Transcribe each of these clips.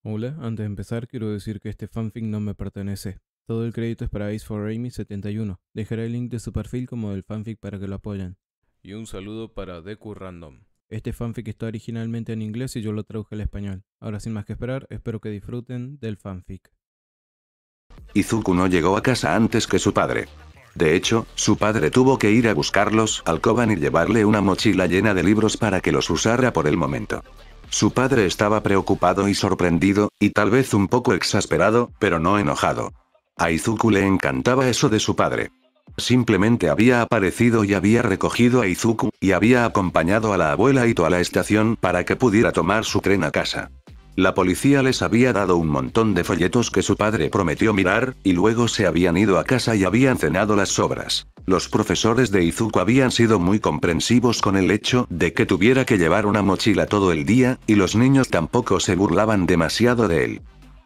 Hola, antes de empezar quiero decir que este fanfic no me pertenece. Todo el crédito es para Ace for Amy 71. Dejaré el link de su perfil como del fanfic para que lo apoyen. Y un saludo para Deku Random. Este fanfic está originalmente en inglés y yo lo traduje al español. Ahora sin más que esperar, espero que disfruten del fanfic. Izuku no llegó a casa antes que su padre. De hecho, su padre tuvo que ir a buscarlos al Koban y llevarle una mochila llena de libros para que los usara por el momento. Su padre estaba preocupado y sorprendido, y tal vez un poco exasperado, pero no enojado. A Izuku le encantaba eso de su padre. Simplemente había aparecido y había recogido a Izuku, y había acompañado a la abuela Ito a la estación para que pudiera tomar su tren a casa. La policía les había dado un montón de folletos que su padre prometió mirar, y luego se habían ido a casa y habían cenado las sobras. Los profesores de Izuku habían sido muy comprensivos con el hecho de que tuviera que llevar una mochila todo el día, y los niños tampoco se burlaban demasiado de él.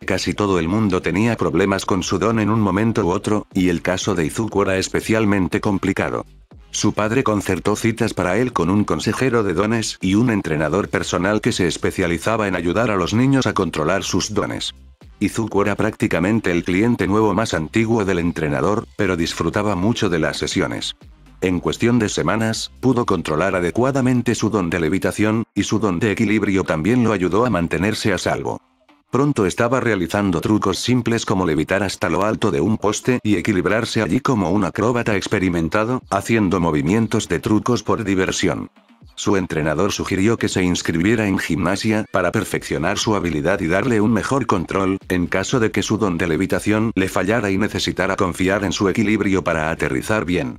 Casi todo el mundo tenía problemas con su don en un momento u otro, y el caso de Izuku era especialmente complicado. Su padre concertó citas para él con un consejero de dones y un entrenador personal que se especializaba en ayudar a los niños a controlar sus dones. Izuku era prácticamente el cliente nuevo más antiguo del entrenador, pero disfrutaba mucho de las sesiones. En cuestión de semanas, pudo controlar adecuadamente su don de levitación, y su don de equilibrio también lo ayudó a mantenerse a salvo. Pronto estaba realizando trucos simples como levitar hasta lo alto de un poste y equilibrarse allí como un acróbata experimentado, haciendo movimientos de trucos por diversión. Su entrenador sugirió que se inscribiera en gimnasia para perfeccionar su habilidad y darle un mejor control, en caso de que su don de levitación le fallara y necesitara confiar en su equilibrio para aterrizar bien.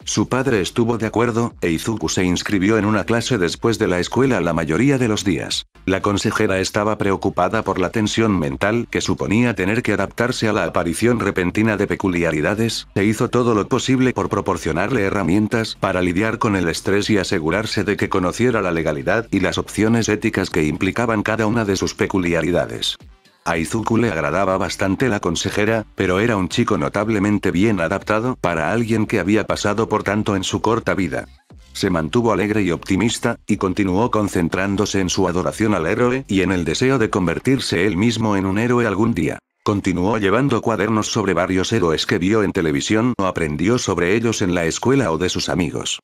Su padre estuvo de acuerdo, e Izuku se inscribió en una clase después de la escuela la mayoría de los días. La consejera estaba preocupada por la tensión mental que suponía tener que adaptarse a la aparición repentina de peculiaridades, e hizo todo lo posible por proporcionarle herramientas para lidiar con el estrés y asegurarse de que conociera la legalidad y las opciones éticas que implicaban cada una de sus peculiaridades. A Izuku le agradaba bastante la consejera, pero era un chico notablemente bien adaptado para alguien que había pasado por tanto en su corta vida. Se mantuvo alegre y optimista, y continuó concentrándose en su adoración al héroe y en el deseo de convertirse él mismo en un héroe algún día. Continuó llevando cuadernos sobre varios héroes que vio en televisión o aprendió sobre ellos en la escuela o de sus amigos.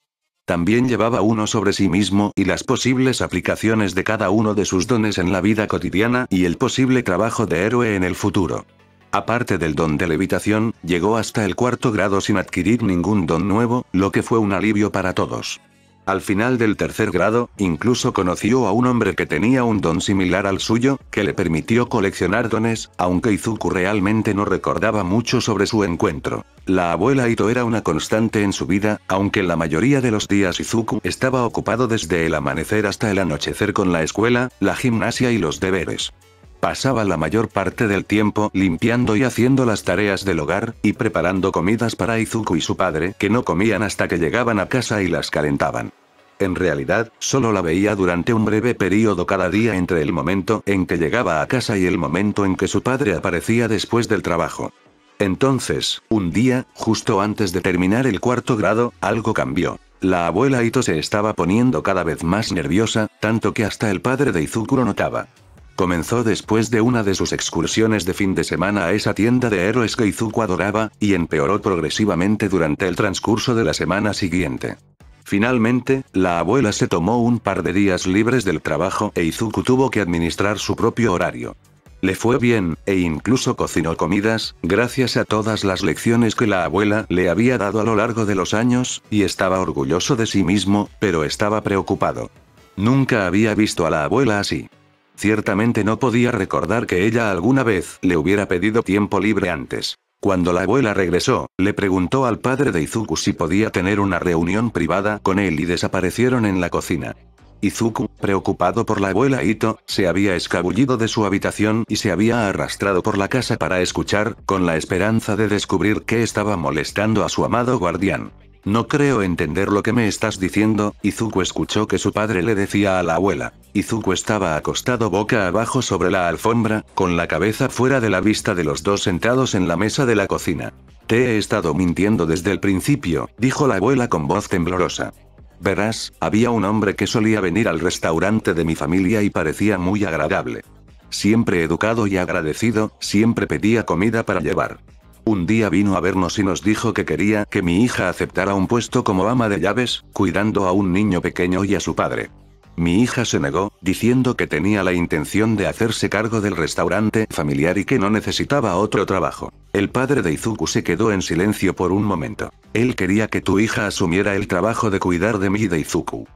También llevaba uno sobre sí mismo y las posibles aplicaciones de cada uno de sus dones en la vida cotidiana y el posible trabajo de héroe en el futuro. Aparte del don de levitación, llegó hasta el 4º grado sin adquirir ningún don nuevo, lo que fue un alivio para todos. Al final del 3er grado, incluso conoció a un hombre que tenía un don similar al suyo, que le permitió coleccionar dones, aunque Izuku realmente no recordaba mucho sobre su encuentro. La abuela Ito era una constante en su vida, aunque la mayoría de los días Izuku estaba ocupado desde el amanecer hasta el anochecer con la escuela, la gimnasia y los deberes. Pasaba la mayor parte del tiempo limpiando y haciendo las tareas del hogar, y preparando comidas para Izuku y su padre, que no comían hasta que llegaban a casa y las calentaban. En realidad, solo la veía durante un breve período cada día entre el momento en que llegaba a casa y el momento en que su padre aparecía después del trabajo. Entonces, un día, justo antes de terminar el 4º grado, algo cambió. La abuela Ito se estaba poniendo cada vez más nerviosa, tanto que hasta el padre de Izuku lo notaba. Comenzó después de una de sus excursiones de fin de semana a esa tienda de héroes que Izuku adoraba, y empeoró progresivamente durante el transcurso de la semana siguiente. Finalmente, la abuela se tomó un par de días libres del trabajo e Izuku tuvo que administrar su propio horario. Le fue bien, e incluso cocinó comidas, gracias a todas las lecciones que la abuela le había dado a lo largo de los años, y estaba orgulloso de sí mismo, pero estaba preocupado. Nunca había visto a la abuela así. Ciertamente no podía recordar que ella alguna vez le hubiera pedido tiempo libre antes. Cuando la abuela regresó, le preguntó al padre de Izuku si podía tener una reunión privada con él y desaparecieron en la cocina. Izuku, preocupado por la abuela Ito, se había escabullido de su habitación y se había arrastrado por la casa para escuchar, con la esperanza de descubrir qué estaba molestando a su amado guardián. No creo entender lo que me estás diciendo. Izuku escuchó que su padre le decía a la abuela. Izuku estaba acostado boca abajo sobre la alfombra, con la cabeza fuera de la vista de los dos sentados en la mesa de la cocina. Te he estado mintiendo desde el principio, dijo la abuela con voz temblorosa. Verás, había un hombre que solía venir al restaurante de mi familia y parecía muy agradable. Siempre educado y agradecido, siempre pedía comida para llevar. Un día vino a vernos y nos dijo que quería que mi hija aceptara un puesto como ama de llaves, cuidando a un niño pequeño y a su padre. Mi hija se negó, diciendo que tenía la intención de hacerse cargo del restaurante familiar y que no necesitaba otro trabajo. El padre de Izuku se quedó en silencio por un momento. Él quería que tu hija asumiera el trabajo de cuidar de mí y de Izuku.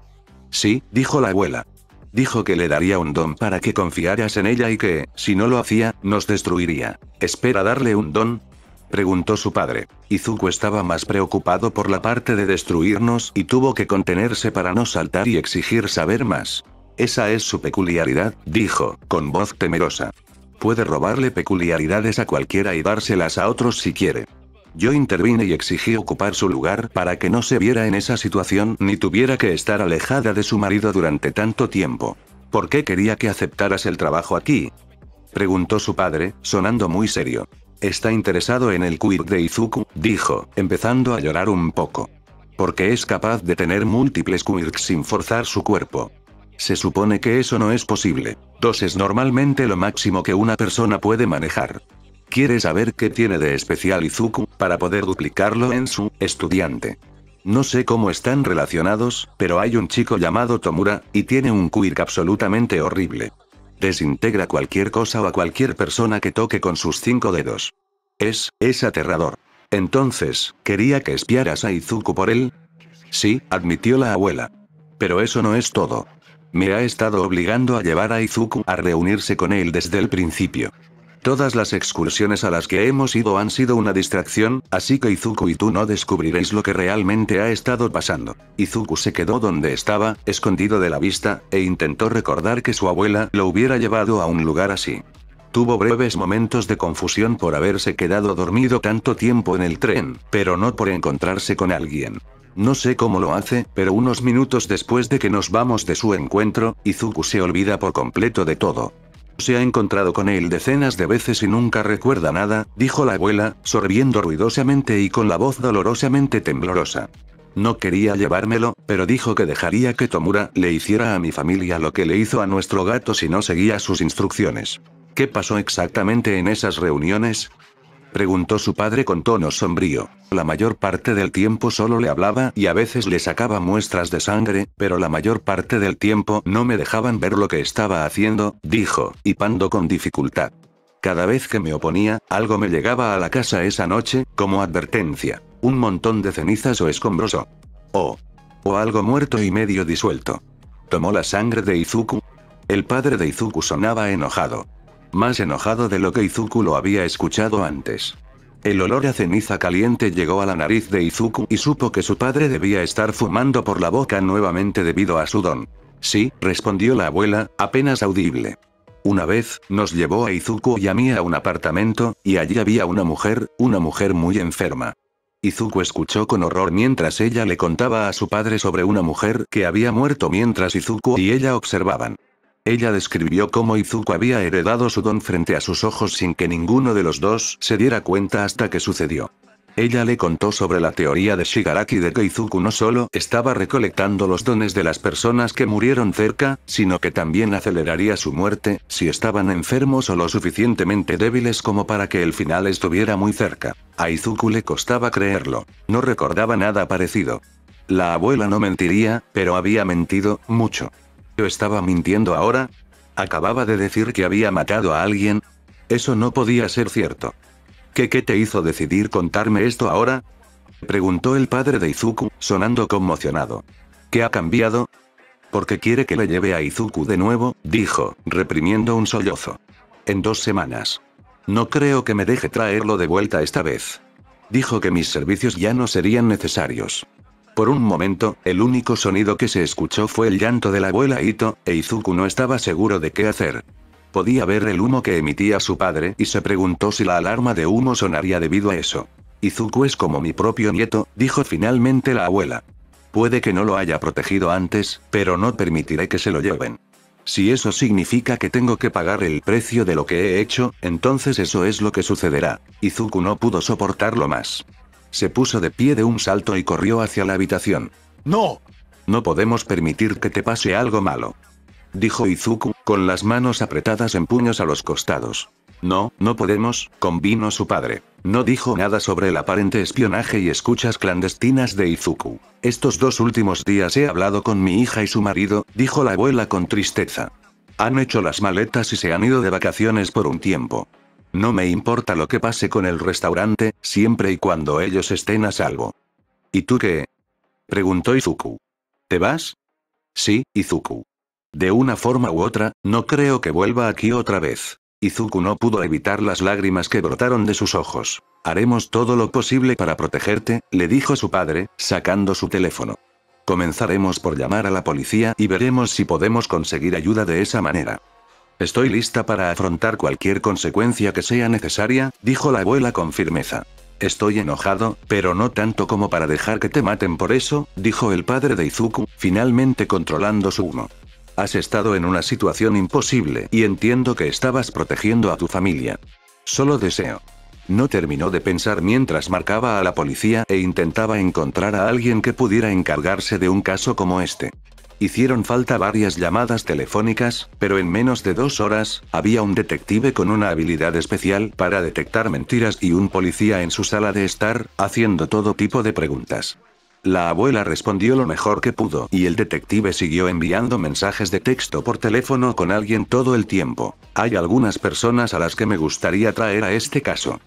Sí, dijo la abuela. Dijo que le daría un don para que confiaras en ella y que, si no lo hacía, nos destruiría. ¿Espera darle un don?, preguntó su padre. Izuku estaba más preocupado por la parte de destruirnos y tuvo que contenerse para no saltar y exigir saber más. Esa es su peculiaridad, dijo, con voz temerosa. Puede robarle peculiaridades a cualquiera y dárselas a otros si quiere. Yo intervine y exigí ocupar su lugar para que no se viera en esa situación ni tuviera que estar alejada de su marido durante tanto tiempo. ¿Por qué quería que aceptaras el trabajo aquí?, preguntó su padre, sonando muy serio. Está interesado en el quirk de Izuku, dijo, empezando a llorar un poco. Porque es capaz de tener múltiples quirks sin forzar su cuerpo. Se supone que eso no es posible. 2 es normalmente lo máximo que una persona puede manejar. Quiere saber qué tiene de especial Izuku, para poder duplicarlo en su estudiante. No sé cómo están relacionados, pero hay un chico llamado Tomura, y tiene un quirk absolutamente horrible. Desintegra cualquier cosa o a cualquier persona que toque con sus 5 dedos. Es aterrador. Entonces, ¿quería que espiaras a Izuku por él? Sí, admitió la abuela. Pero eso no es todo. Me ha estado obligando a llevar a Izuku a reunirse con él desde el principio. Todas las excursiones a las que hemos ido han sido una distracción, así que Izuku y tú no descubriréis lo que realmente ha estado pasando. Izuku se quedó donde estaba, escondido de la vista, e intentó recordar que su abuela lo hubiera llevado a un lugar así. Tuvo breves momentos de confusión por haberse quedado dormido tanto tiempo en el tren, pero no por encontrarse con alguien. No sé cómo lo hace, pero unos minutos después de que nos vamos de su encuentro, Izuku se olvida por completo de todo. Se ha encontrado con él decenas de veces y nunca recuerda nada, dijo la abuela, sorbiendo ruidosamente y con la voz dolorosamente temblorosa. No quería llevármelo, pero dijo que dejaría que Tomura le hiciera a mi familia lo que le hizo a nuestro gato si no seguía sus instrucciones. ¿Qué pasó exactamente en esas reuniones?, preguntó su padre con tono sombrío. La mayor parte del tiempo solo le hablaba y a veces le sacaba muestras de sangre, pero la mayor parte del tiempo no me dejaban ver lo que estaba haciendo, dijo, hipando con dificultad. Cada vez que me oponía, algo me llegaba a la casa esa noche, como advertencia. Un montón de cenizas o escombros o algo muerto y medio disuelto. ¿Tomó la sangre de Izuku? El padre de Izuku sonaba enojado. Más enojado de lo que Izuku lo había escuchado antes. El olor a ceniza caliente llegó a la nariz de Izuku y supo que su padre debía estar fumando por la boca nuevamente debido a su don. Sí, respondió la abuela, apenas audible. Una vez, nos llevó a Izuku y a mí a un apartamento, y allí había una mujer muy enferma. Izuku escuchó con horror mientras ella le contaba a su padre sobre una mujer que había muerto mientras Izuku y ella observaban. Ella describió cómo Izuku había heredado su don frente a sus ojos sin que ninguno de los dos se diera cuenta hasta que sucedió. Ella le contó sobre la teoría de Shigaraki de que Izuku no solo estaba recolectando los dones de las personas que murieron cerca, sino que también aceleraría su muerte, si estaban enfermos o lo suficientemente débiles como para que el final estuviera muy cerca. A Izuku le costaba creerlo. No recordaba nada parecido. La abuela no mentiría, pero había mentido mucho. ¿Yo estaba mintiendo ahora? ¿Acababa de decir que había matado a alguien? Eso no podía ser cierto. ¿Qué te hizo decidir contarme esto ahora?, preguntó el padre de Izuku, sonando conmocionado. ¿Qué ha cambiado? Porque quiere que le lleve a Izuku de nuevo, dijo, reprimiendo un sollozo. En 2 semanas. No creo que me deje traerlo de vuelta esta vez. Dijo que mis servicios ya no serían necesarios. Por un momento, el único sonido que se escuchó fue el llanto de la abuela Ito, e Izuku no estaba seguro de qué hacer. Podía ver el humo que emitía su padre y se preguntó si la alarma de humo sonaría debido a eso. Izuku es como mi propio nieto, dijo finalmente la abuela. Puede que no lo haya protegido antes, pero no permitiré que se lo lleven. Si eso significa que tengo que pagar el precio de lo que he hecho, entonces eso es lo que sucederá. Izuku no pudo soportarlo más. Se puso de pie de un salto y corrió hacia la habitación. ¡No! No podemos permitir que te pase algo malo. dijo Izuku, con las manos apretadas en puños a los costados. No, no podemos, convino su padre. No dijo nada sobre el aparente espionaje y escuchas clandestinas de Izuku. Estos 2 últimos días he hablado con mi hija y su marido, dijo la abuela con tristeza. Han hecho las maletas y se han ido de vacaciones por un tiempo. No me importa lo que pase con el restaurante, siempre y cuando ellos estén a salvo. ¿Y tú qué? Preguntó Izuku. ¿Te vas? Sí, Izuku. De una forma u otra, no creo que vuelva aquí otra vez. Izuku no pudo evitar las lágrimas que brotaron de sus ojos. Haremos todo lo posible para protegerte, le dijo su padre, sacando su teléfono. Comenzaremos por llamar a la policía y veremos si podemos conseguir ayuda de esa manera. Estoy lista para afrontar cualquier consecuencia que sea necesaria, dijo la abuela con firmeza. Estoy enojado, pero no tanto como para dejar que te maten por eso, dijo el padre de Izuku, finalmente controlando su humo. Has estado en una situación imposible y entiendo que estabas protegiendo a tu familia. Solo deseo. No terminó de pensar mientras marcaba a la policía e intentaba encontrar a alguien que pudiera encargarse de un caso como este. Hicieron falta varias llamadas telefónicas, pero en menos de 2 horas, había un detective con una habilidad especial para detectar mentiras y un policía en su sala de estar, haciendo todo tipo de preguntas. La abuela respondió lo mejor que pudo y el detective siguió enviando mensajes de texto por teléfono con alguien todo el tiempo. Hay algunas personas a las que me gustaría traer a este caso.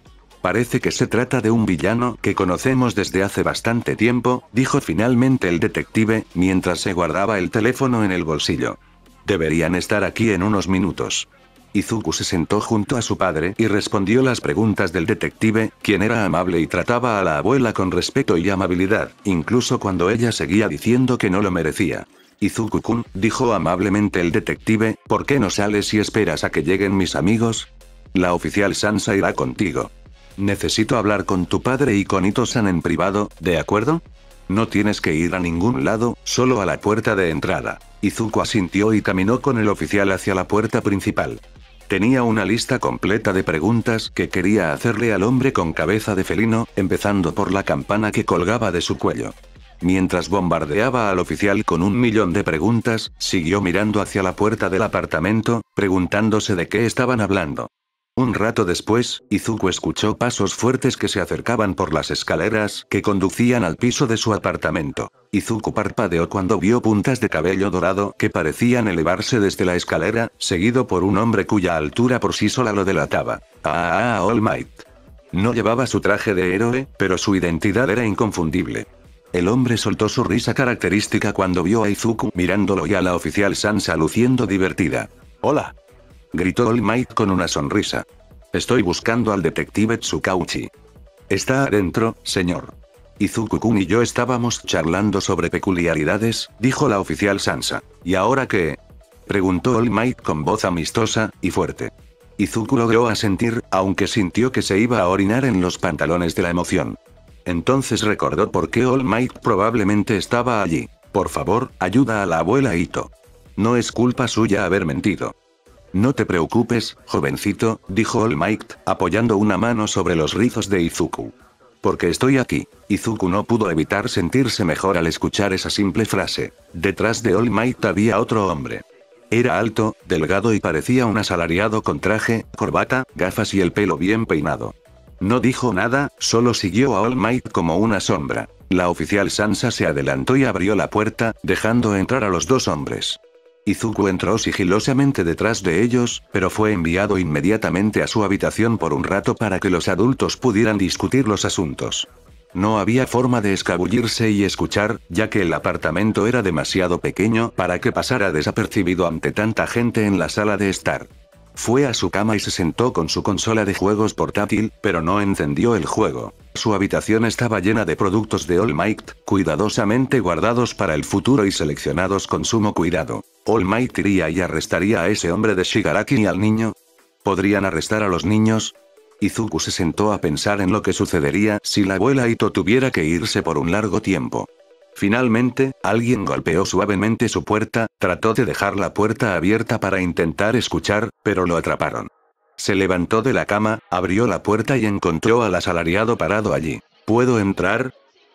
Parece que se trata de un villano que conocemos desde hace bastante tiempo, dijo finalmente el detective, mientras se guardaba el teléfono en el bolsillo. Deberían estar aquí en unos minutos. Izuku se sentó junto a su padre y respondió las preguntas del detective, quien era amable y trataba a la abuela con respeto y amabilidad, incluso cuando ella seguía diciendo que no lo merecía. Izuku-kun, dijo amablemente el detective, ¿por qué no sales y esperas a que lleguen mis amigos? La oficial Sansa irá contigo. Necesito hablar con tu padre y con Ito-san en privado, ¿de acuerdo? No tienes que ir a ningún lado, solo a la puerta de entrada. Izuku asintió y caminó con el oficial hacia la puerta principal. Tenía una lista completa de preguntas que quería hacerle al hombre con cabeza de felino, empezando por la campana que colgaba de su cuello. Mientras bombardeaba al oficial con 1.000.000 de preguntas, siguió mirando hacia la puerta del apartamento, preguntándose de qué estaban hablando. Un rato después, Izuku escuchó pasos fuertes que se acercaban por las escaleras que conducían al piso de su apartamento. Izuku parpadeó cuando vio puntas de cabello dorado que parecían elevarse desde la escalera, seguido por un hombre cuya altura por sí sola lo delataba. All Might. No llevaba su traje de héroe, pero su identidad era inconfundible. El hombre soltó su risa característica cuando vio a Izuku mirándolo y a la oficial Sansa luciendo divertida. «Hola», gritó All Might con una sonrisa. «Estoy buscando al detective Tsukauchi». «Está adentro, señor». Izuku-kun y yo estábamos charlando sobre peculiaridades, dijo la oficial Sansa. ¿Y ahora qué?, preguntó All Might con voz amistosa y fuerte. Izuku logró asentir, aunque sintió que se iba a orinar en los pantalones de la emoción. Entonces recordó por qué All Might probablemente estaba allí. «Por favor, ayuda a la abuela Ito. No es culpa suya haber mentido». «No te preocupes, jovencito», dijo All Might, apoyando una mano sobre los rizos de Izuku. «Porque estoy aquí». Izuku no pudo evitar sentirse mejor al escuchar esa simple frase. Detrás de All Might había otro hombre. Era alto, delgado y parecía un asalariado con traje, corbata, gafas y el pelo bien peinado. No dijo nada, solo siguió a All Might como una sombra. La oficial Sansa se adelantó y abrió la puerta, dejando entrar a los 2 hombres. Izuku entró sigilosamente detrás de ellos, pero fue enviado inmediatamente a su habitación por un rato para que los adultos pudieran discutir los asuntos. No había forma de escabullirse y escuchar, ya que el apartamento era demasiado pequeño para que pasara desapercibido ante tanta gente en la sala de estar. Fue a su cama y se sentó con su consola de juegos portátil, pero no encendió el juego. Su habitación estaba llena de productos de All Might, cuidadosamente guardados para el futuro y seleccionados con sumo cuidado. All Might iría y arrestaría a ese hombre de Shigaraki y al niño. ¿Podrían arrestar a los niños? Izuku se sentó a pensar en lo que sucedería si la abuela Ito tuviera que irse por un largo tiempo. Finalmente, alguien golpeó suavemente su puerta, trató de dejar la puerta abierta para intentar escuchar, pero lo atraparon. Se levantó de la cama, abrió la puerta y encontró al asalariado parado allí. ¿Puedo entrar?,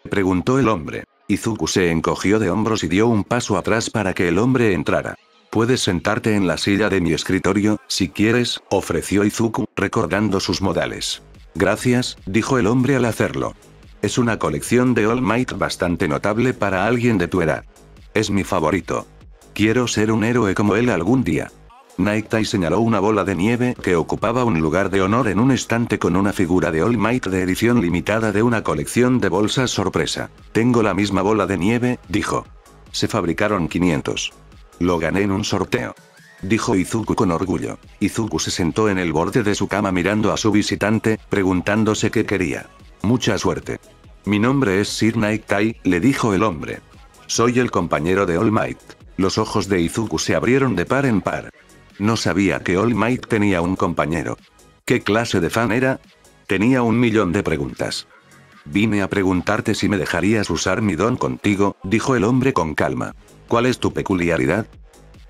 preguntó el hombre. Izuku se encogió de hombros y dio un paso atrás para que el hombre entrara. Puedes sentarte en la silla de mi escritorio, si quieres, ofreció Izuku, recordando sus modales. Gracias, dijo el hombre al hacerlo. Es una colección de All Might bastante notable para alguien de tu edad. Es mi favorito. Quiero ser un héroe como él algún día. Nightai señaló una bola de nieve que ocupaba un lugar de honor en un estante con una figura de All Might de edición limitada de una colección de bolsas sorpresa. Tengo la misma bola de nieve, dijo. Se fabricaron 500. Lo gané en un sorteo, dijo Izuku con orgullo. Izuku se sentó en el borde de su cama mirando a su visitante, preguntándose qué quería. Mucha suerte. Mi nombre es Sir Nightai, le dijo el hombre. Soy el compañero de All Might. Los ojos de Izuku se abrieron de par en par. No sabía que All Might tenía un compañero. ¿Qué clase de fan era? Tenía 1.000.000 de preguntas. Vine a preguntarte si me dejarías usar mi don contigo, dijo el hombre con calma. ¿Cuál es tu peculiaridad?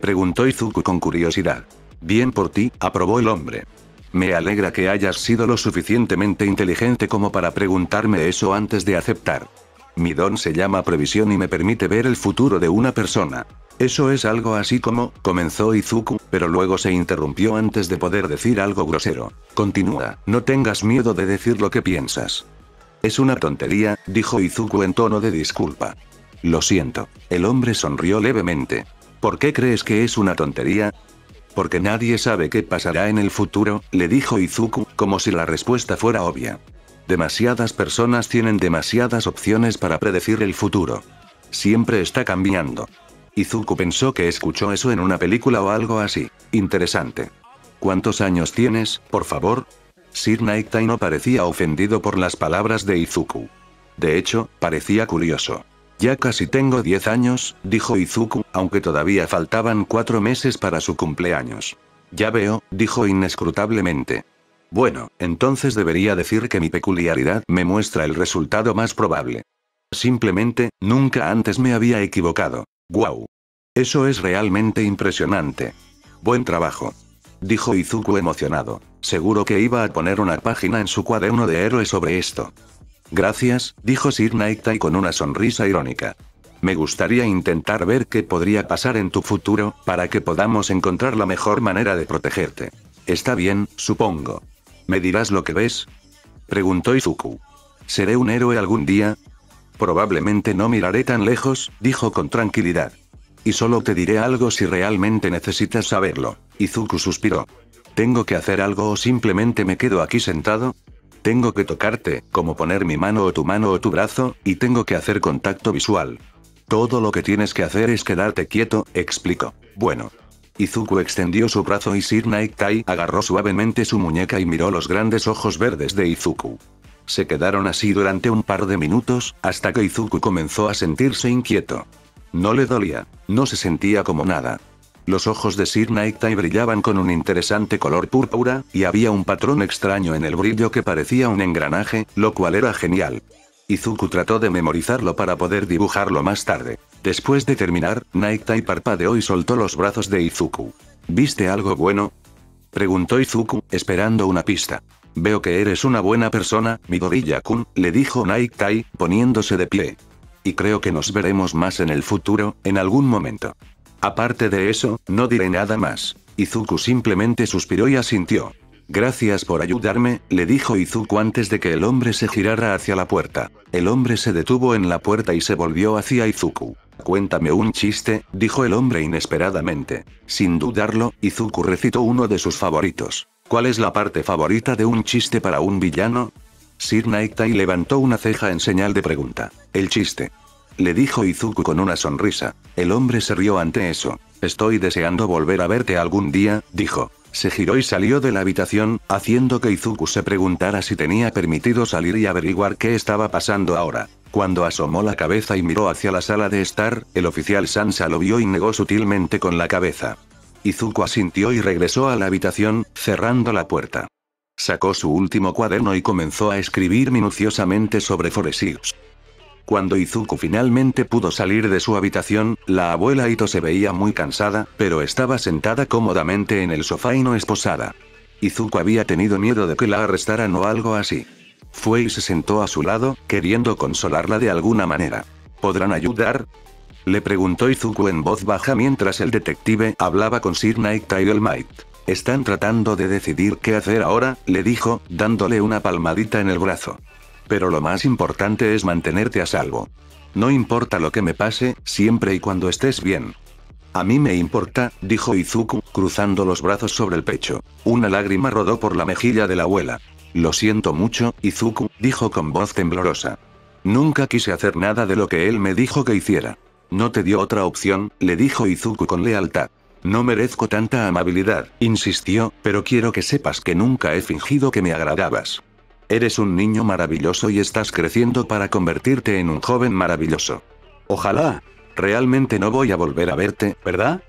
Preguntó Izuku con curiosidad. Bien por ti, aprobó el hombre. Me alegra que hayas sido lo suficientemente inteligente como para preguntarme eso antes de aceptar. Mi don se llama previsión y me permite ver el futuro de una persona. Eso es algo así como, comenzó Izuku, pero luego se interrumpió antes de poder decir algo grosero. Continúa, no tengas miedo de decir lo que piensas. Es una tontería, dijo Izuku en tono de disculpa. Lo siento. El hombre sonrió levemente. ¿Por qué crees que es una tontería? Porque nadie sabe qué pasará en el futuro, le dijo Izuku, como si la respuesta fuera obvia. Demasiadas personas tienen demasiadas opciones para predecir el futuro. Siempre está cambiando. Izuku pensó que escuchó eso en una película o algo así. Interesante. ¿Cuántos años tienes, por favor? Sir Nightai no parecía ofendido por las palabras de Izuku. De hecho, parecía curioso. Ya casi tengo 10 años, dijo Izuku, aunque todavía faltaban 4 meses para su cumpleaños. Ya veo, dijo inescrutablemente. Bueno, entonces debería decir que mi peculiaridad me muestra el resultado más probable. Simplemente, nunca antes me había equivocado. ¡Guau! Eso es realmente impresionante. Buen trabajo, dijo Izuku emocionado. Seguro que iba a poner una página en su cuaderno de héroe sobre esto. Gracias, dijo Sir Nightai con una sonrisa irónica. Me gustaría intentar ver qué podría pasar en tu futuro, para que podamos encontrar la mejor manera de protegerte. Está bien, supongo. ¿Me dirás lo que ves? Preguntó Izuku. ¿Seré un héroe algún día? Probablemente no miraré tan lejos, dijo con tranquilidad. Y solo te diré algo si realmente necesitas saberlo. Izuku suspiró. ¿Tengo que hacer algo o simplemente me quedo aquí sentado? Tengo que tocarte, como poner mi mano o tu brazo, y tengo que hacer contacto visual. Todo lo que tienes que hacer es quedarte quieto, explicó. Bueno. Izuku extendió su brazo y Sir Nightai agarró suavemente su muñeca y miró los grandes ojos verdes de Izuku. Se quedaron así durante un par de minutos, hasta que Izuku comenzó a sentirse inquieto. No le dolía, no se sentía como nada. Los ojos de Sir Nightai brillaban con un interesante color púrpura, y había un patrón extraño en el brillo que parecía un engranaje, lo cual era genial. Izuku trató de memorizarlo para poder dibujarlo más tarde. Después de terminar, Nightai parpadeó y soltó los brazos de Izuku. ¿Viste algo bueno? Preguntó Izuku, esperando una pista. Veo que eres una buena persona, Midoriya-kun, le dijo Nightai, poniéndose de pie. Y creo que nos veremos más en el futuro, en algún momento. Aparte de eso, no diré nada más. Izuku simplemente suspiró y asintió. Gracias por ayudarme, le dijo Izuku antes de que el hombre se girara hacia la puerta. El hombre se detuvo en la puerta y se volvió hacia Izuku. Cuéntame un chiste, dijo el hombre inesperadamente. Sin dudarlo, Izuku recitó uno de sus favoritos. ¿Cuál es la parte favorita de un chiste para un villano? Sir Nightai levantó una ceja en señal de pregunta. El chiste, le dijo Izuku con una sonrisa. El hombre se rió ante eso. Estoy deseando volver a verte algún día, dijo. Se giró y salió de la habitación, haciendo que Izuku se preguntara si tenía permitido salir y averiguar qué estaba pasando ahora. Cuando asomó la cabeza y miró hacia la sala de estar, el oficial Sansa lo vio y negó sutilmente con la cabeza. Izuku asintió y regresó a la habitación, cerrando la puerta. Sacó su último cuaderno y comenzó a escribir minuciosamente sobre Foresius. Cuando Izuku finalmente pudo salir de su habitación, la abuela Ito se veía muy cansada, pero estaba sentada cómodamente en el sofá y no esposada. Izuku había tenido miedo de que la arrestaran o algo así. Fue y se sentó a su lado, queriendo consolarla de alguna manera. ¿Podrán ayudar? Le preguntó Izuku en voz baja mientras el detective hablaba con Sir Knight y All Might. Están tratando de decidir qué hacer ahora, le dijo, dándole una palmadita en el brazo. Pero lo más importante es mantenerte a salvo. No importa lo que me pase, siempre y cuando estés bien. A mí me importa, dijo Izuku, cruzando los brazos sobre el pecho. Una lágrima rodó por la mejilla de la abuela. Lo siento mucho, Izuku, dijo con voz temblorosa. Nunca quise hacer nada de lo que él me dijo que hiciera. No te dio otra opción, le dijo Izuku con lealtad. No merezco tanta amabilidad, insistió, pero quiero que sepas que nunca he fingido que me agradabas. Eres un niño maravilloso y estás creciendo para convertirte en un joven maravilloso. Ojalá. Realmente no voy a volver a verte, ¿verdad?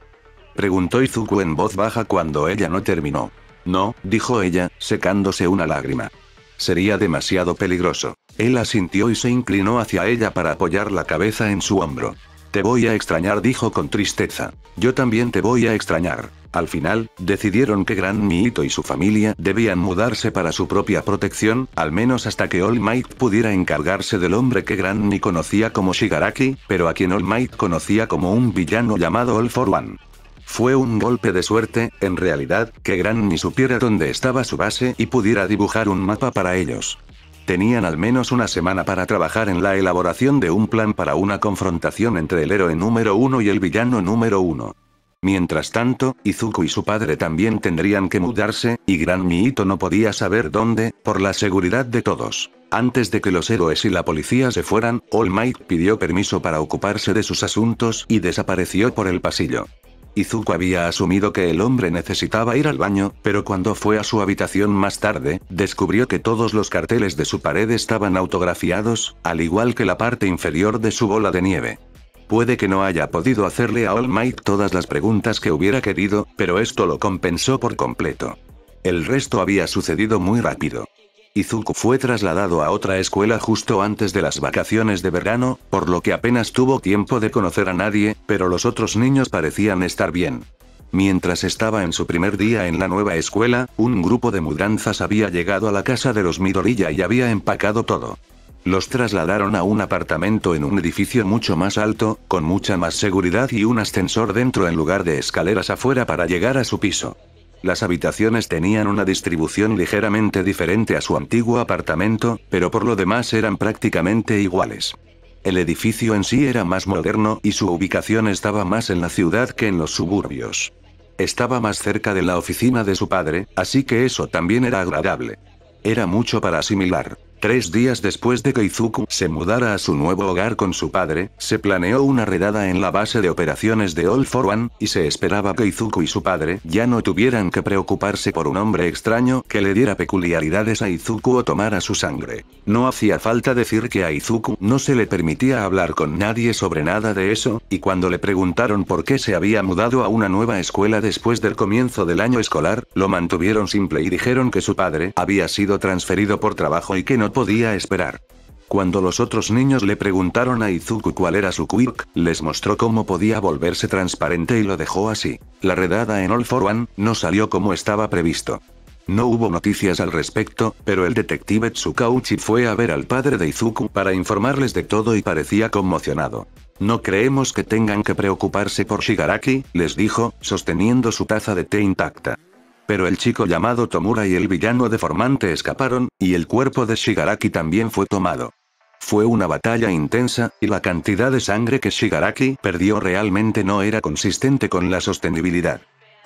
Preguntó Izuku en voz baja cuando ella no terminó. No, dijo ella, secándose una lágrima. Sería demasiado peligroso. Él asintió y se inclinó hacia ella para apoyar la cabeza en su hombro. Te voy a extrañar, dijo con tristeza. Yo también te voy a extrañar. Al final, decidieron que Gran Niito y su familia debían mudarse para su propia protección, al menos hasta que All Might pudiera encargarse del hombre que Gran Ni conocía como Shigaraki, pero a quien All Might conocía como un villano llamado All for One. Fue un golpe de suerte, en realidad, que Gran Ni supiera dónde estaba su base y pudiera dibujar un mapa para ellos. Tenían al menos una semana para trabajar en la elaboración de un plan para una confrontación entre el héroe número 1 y el villano número 1. Mientras tanto, Izuku y su padre también tendrían que mudarse, y Gran Niito no podía saber dónde, por la seguridad de todos. Antes de que los héroes y la policía se fueran, All Might pidió permiso para ocuparse de sus asuntos y desapareció por el pasillo. Izuku había asumido que el hombre necesitaba ir al baño, pero cuando fue a su habitación más tarde, descubrió que todos los carteles de su pared estaban autografiados, al igual que la parte inferior de su bola de nieve. Puede que no haya podido hacerle a All Might todas las preguntas que hubiera querido, pero esto lo compensó por completo. El resto había sucedido muy rápido. Izuku fue trasladado a otra escuela justo antes de las vacaciones de verano, por lo que apenas tuvo tiempo de conocer a nadie, pero los otros niños parecían estar bien. Mientras estaba en su primer día en la nueva escuela, un grupo de mudanzas había llegado a la casa de los Midoriya y había empacado todo. Los trasladaron a un apartamento en un edificio mucho más alto, con mucha más seguridad y un ascensor dentro en lugar de escaleras afuera para llegar a su piso. Las habitaciones tenían una distribución ligeramente diferente a su antiguo apartamento, pero por lo demás eran prácticamente iguales. El edificio en sí era más moderno y su ubicación estaba más en la ciudad que en los suburbios. Estaba más cerca de la oficina de su padre, así que eso también era agradable. Era mucho para asimilar. 3 días después de que Izuku se mudara a su nuevo hogar con su padre, se planeó una redada en la base de operaciones de All for One, y se esperaba que Izuku y su padre ya no tuvieran que preocuparse por un hombre extraño que le diera peculiaridades a Izuku o tomara su sangre. No hacía falta decir que a Izuku no se le permitía hablar con nadie sobre nada de eso, y cuando le preguntaron por qué se había mudado a una nueva escuela después del comienzo del año escolar, lo mantuvieron simple y dijeron que su padre había sido transferido por trabajo y que no podía esperar. Cuando los otros niños le preguntaron a Izuku cuál era su quirk, les mostró cómo podía volverse transparente y lo dejó así. La redada en All for One no salió como estaba previsto. No hubo noticias al respecto, pero el detective Tsukauchi fue a ver al padre de Izuku para informarles de todo y parecía conmocionado. No creemos que tengan que preocuparse por Shigaraki, les dijo, sosteniendo su taza de té intacta. Pero el chico llamado Tomura y el villano deformante escaparon, y el cuerpo de Shigaraki también fue tomado. Fue una batalla intensa, y la cantidad de sangre que Shigaraki perdió realmente no era consistente con la sostenibilidad.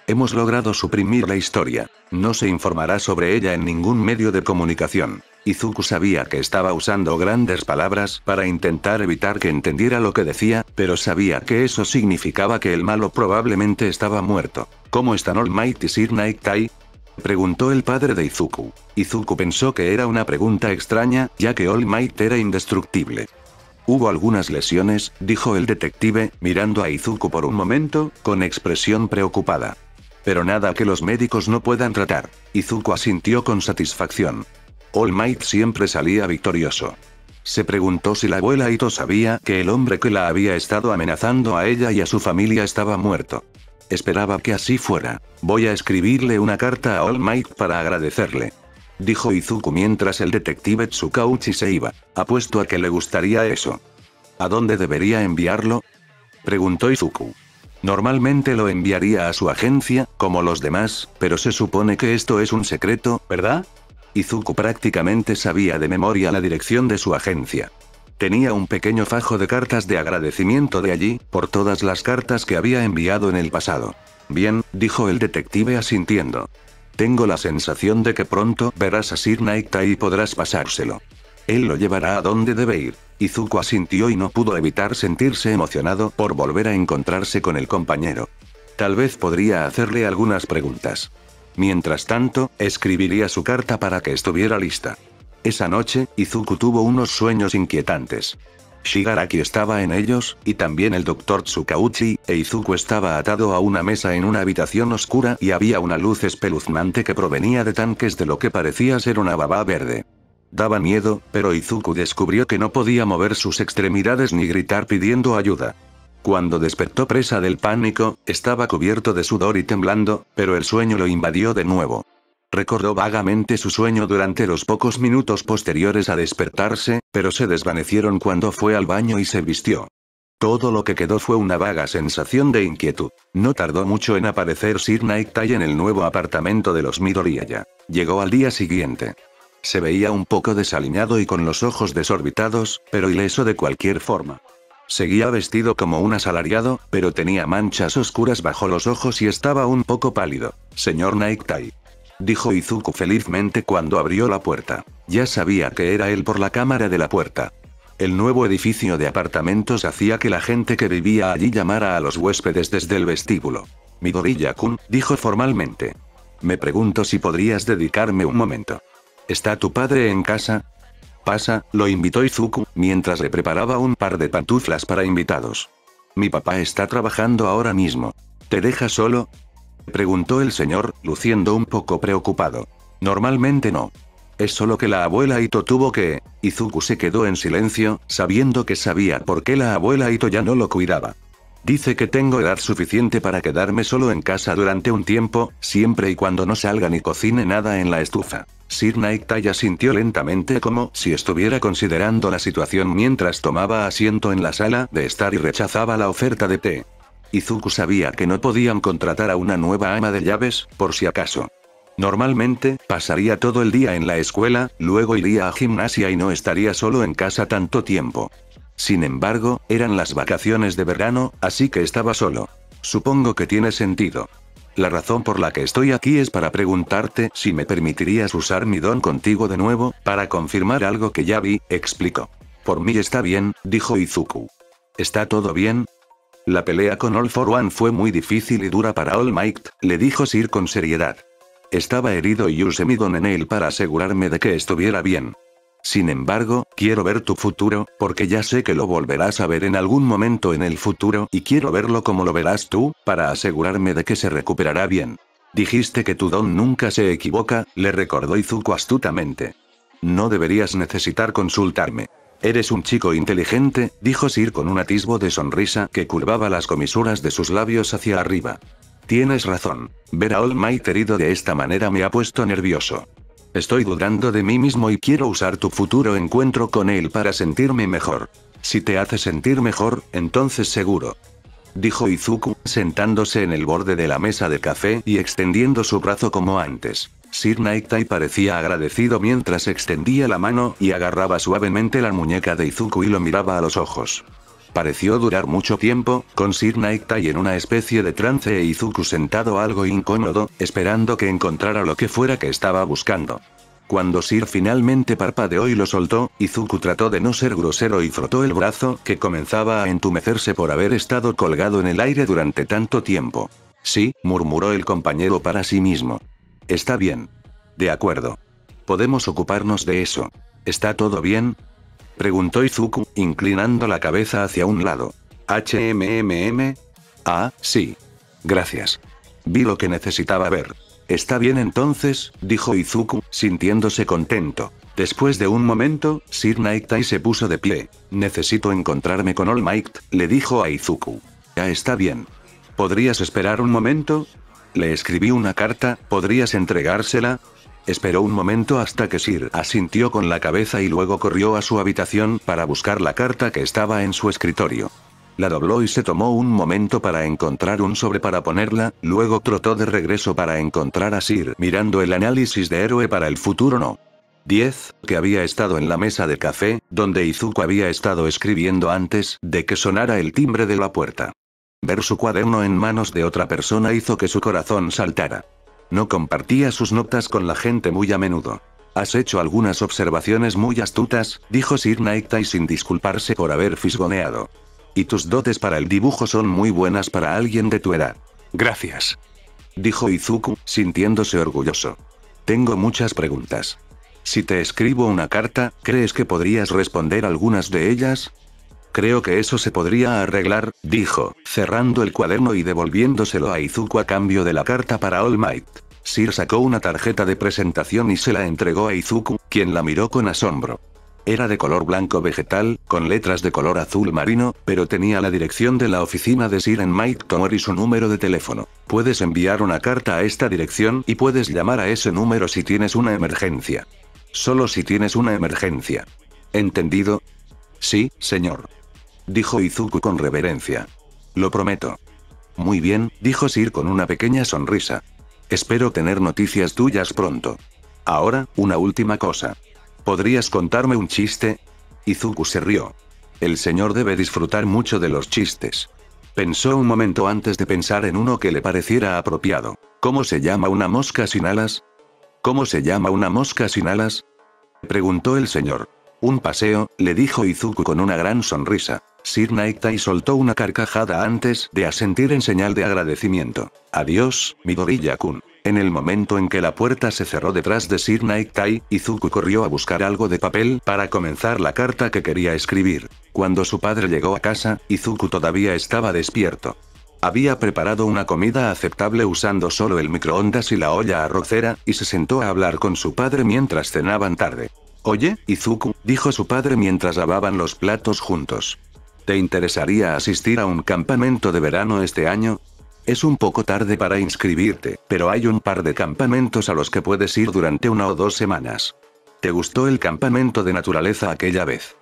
Hemos logrado suprimir la historia. No se informará sobre ella en ningún medio de comunicación. Izuku sabía que estaba usando grandes palabras para intentar evitar que entendiera lo que decía, pero sabía que eso significaba que el malo probablemente estaba muerto. ¿Cómo están All Might y Sir Knight? Preguntó el padre de Izuku. Izuku pensó que era una pregunta extraña, ya que All Might era indestructible. Hubo algunas lesiones, dijo el detective, mirando a Izuku por un momento, con expresión preocupada. Pero nada que los médicos no puedan tratar. Izuku asintió con satisfacción. All Might siempre salía victorioso. Se preguntó si la abuela Ito sabía que el hombre que la había estado amenazando a ella y a su familia estaba muerto. Esperaba que así fuera. Voy a escribirle una carta a All Might para agradecerle, dijo Izuku mientras el detective Tsukauchi se iba. Apuesto a que le gustaría eso. ¿A dónde debería enviarlo? Preguntó Izuku. Normalmente lo enviaría a su agencia, como los demás, pero se supone que esto es un secreto, ¿verdad? Izuku prácticamente sabía de memoria la dirección de su agencia. Tenía un pequeño fajo de cartas de agradecimiento de allí, por todas las cartas que había enviado en el pasado. Bien, dijo el detective asintiendo. Tengo la sensación de que pronto verás a Sir Naektai y podrás pasárselo. Él lo llevará a donde debe ir. Izuku asintió y no pudo evitar sentirse emocionado por volver a encontrarse con el compañero. Tal vez podría hacerle algunas preguntas. Mientras tanto, escribiría su carta para que estuviera lista. Esa noche, Izuku tuvo unos sueños inquietantes. Shigaraki estaba en ellos, y también el Dr. Tsukauchi, e Izuku estaba atado a una mesa en una habitación oscura y había una luz espeluznante que provenía de tanques de lo que parecía ser una baba verde. Daba miedo, pero Izuku descubrió que no podía mover sus extremidades ni gritar pidiendo ayuda. Cuando despertó presa del pánico, estaba cubierto de sudor y temblando, pero el sueño lo invadió de nuevo. Recordó vagamente su sueño durante los pocos minutos posteriores a despertarse, pero se desvanecieron cuando fue al baño y se vistió. Todo lo que quedó fue una vaga sensación de inquietud. No tardó mucho en aparecer Sir Naektai en el nuevo apartamento de los Midoriya. Llegó al día siguiente. Se veía un poco desaliñado y con los ojos desorbitados, pero ileso de cualquier forma. Seguía vestido como un asalariado, pero tenía manchas oscuras bajo los ojos y estaba un poco pálido. Señor Naektai, dijo Izuku felizmente cuando abrió la puerta. Ya sabía que era él por la cámara de la puerta. El nuevo edificio de apartamentos hacía que la gente que vivía allí llamara a los huéspedes desde el vestíbulo. Midoriya-kun, dijo formalmente. Me pregunto si podrías dedicarme un momento. ¿Está tu padre en casa? Pasa, lo invitó Izuku, mientras le preparaba un par de pantuflas para invitados. Mi papá está trabajando ahora mismo. ¿Te deja solo? Preguntó el señor, luciendo un poco preocupado. Normalmente no. Es solo que la abuela Ito tuvo que... Izuku se quedó en silencio, sabiendo que sabía por qué la abuela Ito ya no lo cuidaba. Dice que tengo edad suficiente para quedarme solo en casa durante un tiempo, siempre y cuando no salga ni cocine nada en la estufa. Sir Naektai asintió lentamente como si estuviera considerando la situación mientras tomaba asiento en la sala de estar y rechazaba la oferta de té. Izuku sabía que no podían contratar a una nueva ama de llaves, por si acaso. Normalmente, pasaría todo el día en la escuela, luego iría a gimnasia y no estaría solo en casa tanto tiempo. Sin embargo, eran las vacaciones de verano, así que estaba solo. Supongo que tiene sentido. La razón por la que estoy aquí es para preguntarte si me permitirías usar mi don contigo de nuevo, para confirmar algo que ya vi, explicó. Por mí está bien, dijo Izuku. ¿Está todo bien? La pelea con All for One fue muy difícil y dura para All Might, le dijo Sir con seriedad. Estaba herido y usé mi don en él para asegurarme de que estuviera bien. Sin embargo, quiero ver tu futuro, porque ya sé que lo volverás a ver en algún momento en el futuro, y quiero verlo como lo verás tú, para asegurarme de que se recuperará bien. Dijiste que tu don nunca se equivoca, le recordó Izuku astutamente. No deberías necesitar consultarme. Eres un chico inteligente, dijo Sir con un atisbo de sonrisa que curvaba las comisuras de sus labios hacia arriba. Tienes razón. Ver a All Might herido de esta manera me ha puesto nervioso. Estoy dudando de mí mismo y quiero usar tu futuro encuentro con él para sentirme mejor. Si te hace sentir mejor, entonces seguro. Dijo Izuku, sentándose en el borde de la mesa de café y extendiendo su brazo como antes. Sir Naektai parecía agradecido mientras extendía la mano y agarraba suavemente la muñeca de Izuku y lo miraba a los ojos. Pareció durar mucho tiempo, con Sir Naektai en una especie de trance e Izuku sentado algo incómodo, esperando que encontrara lo que fuera que estaba buscando. Cuando Sir finalmente parpadeó y lo soltó, Izuku trató de no ser grosero y frotó el brazo que comenzaba a entumecerse por haber estado colgado en el aire durante tanto tiempo. Sí, murmuró el compañero para sí mismo. Está bien. De acuerdo. Podemos ocuparnos de eso. ¿Está todo bien? Preguntó Izuku, inclinando la cabeza hacia un lado. ¿HMMM? Ah, sí. Gracias. Vi lo que necesitaba ver. Está bien entonces, dijo Izuku, sintiéndose contento. Después de un momento, Sir Naektai se puso de pie. Necesito encontrarme con All Might, le dijo a Izuku. Ya está bien. ¿Podrías esperar un momento? Le escribí una carta, ¿podrías entregársela? Esperó un momento hasta que Sir asintió con la cabeza y luego corrió a su habitación para buscar la carta que estaba en su escritorio. La dobló y se tomó un momento para encontrar un sobre para ponerla, luego trotó de regreso para encontrar a Sir mirando el análisis de Héroe para el futuro no. 10, que había estado en la mesa de café, donde Izuku había estado escribiendo antes de que sonara el timbre de la puerta. Ver su cuaderno en manos de otra persona hizo que su corazón saltara. No compartía sus notas con la gente muy a menudo. Has hecho algunas observaciones muy astutas, dijo Sir Naiktai sin disculparse por haber fisgoneado. Y tus dotes para el dibujo son muy buenas para alguien de tu edad. Gracias. Dijo Izuku, sintiéndose orgulloso. Tengo muchas preguntas. Si te escribo una carta, ¿crees que podrías responder algunas de ellas? Creo que eso se podría arreglar, dijo, cerrando el cuaderno y devolviéndoselo a Izuku a cambio de la carta para All Might. Sir sacó una tarjeta de presentación y se la entregó a Izuku, quien la miró con asombro. Era de color blanco vegetal, con letras de color azul marino, pero tenía la dirección de la oficina de Sir Might Tomori y su número de teléfono. Puedes enviar una carta a esta dirección y puedes llamar a ese número si tienes una emergencia. Solo si tienes una emergencia. ¿Entendido? Sí, señor. Dijo Izuku con reverencia. Lo prometo. Muy bien, dijo Sir con una pequeña sonrisa. Espero tener noticias tuyas pronto. Ahora, una última cosa. ¿Podrías contarme un chiste? Izuku se rió. El señor debe disfrutar mucho de los chistes. Pensó un momento antes de pensar en uno que le pareciera apropiado. ¿Cómo se llama una mosca sin alas? ¿Cómo se llama una mosca sin alas? Preguntó el señor. Un paseo, le dijo Izuku con una gran sonrisa. Sir Naiktai soltó una carcajada antes de asentir en señal de agradecimiento. Adiós, Midoriya-kun. En el momento en que la puerta se cerró detrás de Sir Naiktai, Izuku corrió a buscar algo de papel para comenzar la carta que quería escribir. Cuando su padre llegó a casa, Izuku todavía estaba despierto. Había preparado una comida aceptable usando solo el microondas y la olla arrocera, y se sentó a hablar con su padre mientras cenaban tarde. Oye, Izuku, dijo su padre mientras lavaban los platos juntos. ¿Te interesaría asistir a un campamento de verano este año? Es un poco tarde para inscribirte, pero hay un par de campamentos a los que puedes ir durante 1 o 2 semanas. ¿Te gustó el campamento de naturaleza aquella vez?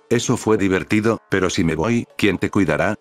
Eso fue divertido, pero si me voy, ¿quién te cuidará?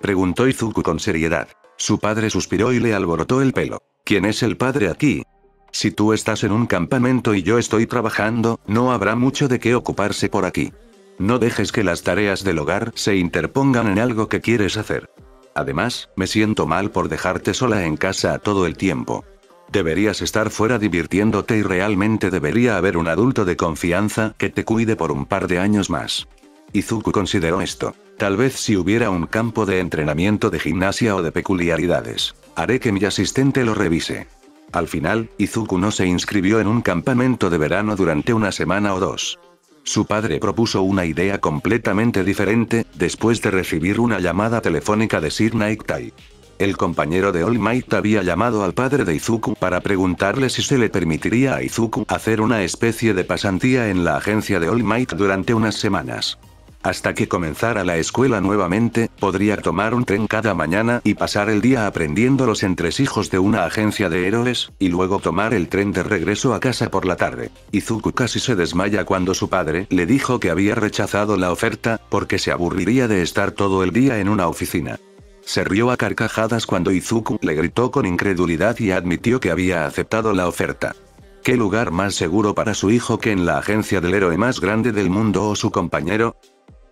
Preguntó Izuku con seriedad. Su padre suspiró y le alborotó el pelo. ¿Quién es el padre aquí? Si tú estás en un campamento y yo estoy trabajando, no habrá mucho de qué ocuparse por aquí. No dejes que las tareas del hogar se interpongan en algo que quieres hacer. Además, me siento mal por dejarte sola en casa todo el tiempo. Deberías estar fuera divirtiéndote y realmente debería haber un adulto de confianza que te cuide por un par de años más. Izuku consideró esto. Tal vez si hubiera un campo de entrenamiento de gimnasia o de peculiaridades. Haré que mi asistente lo revise. Al final, Izuku no se inscribió en un campamento de verano durante 1 semana o 2. Su padre propuso una idea completamente diferente, después de recibir una llamada telefónica de Sir Naiktai. El compañero de All Might había llamado al padre de Izuku para preguntarle si se le permitiría a Izuku hacer una especie de pasantía en la agencia de All Might durante unas semanas. Hasta que comenzara la escuela nuevamente, podría tomar un tren cada mañana y pasar el día aprendiendo los entresijos de una agencia de héroes, y luego tomar el tren de regreso a casa por la tarde. Izuku casi se desmaya cuando su padre le dijo que había rechazado la oferta, porque se aburriría de estar todo el día en una oficina. Se rió a carcajadas cuando Izuku le gritó con incredulidad y admitió que había aceptado la oferta. ¿Qué lugar más seguro para su hijo que en la agencia del héroe más grande del mundo o su compañero?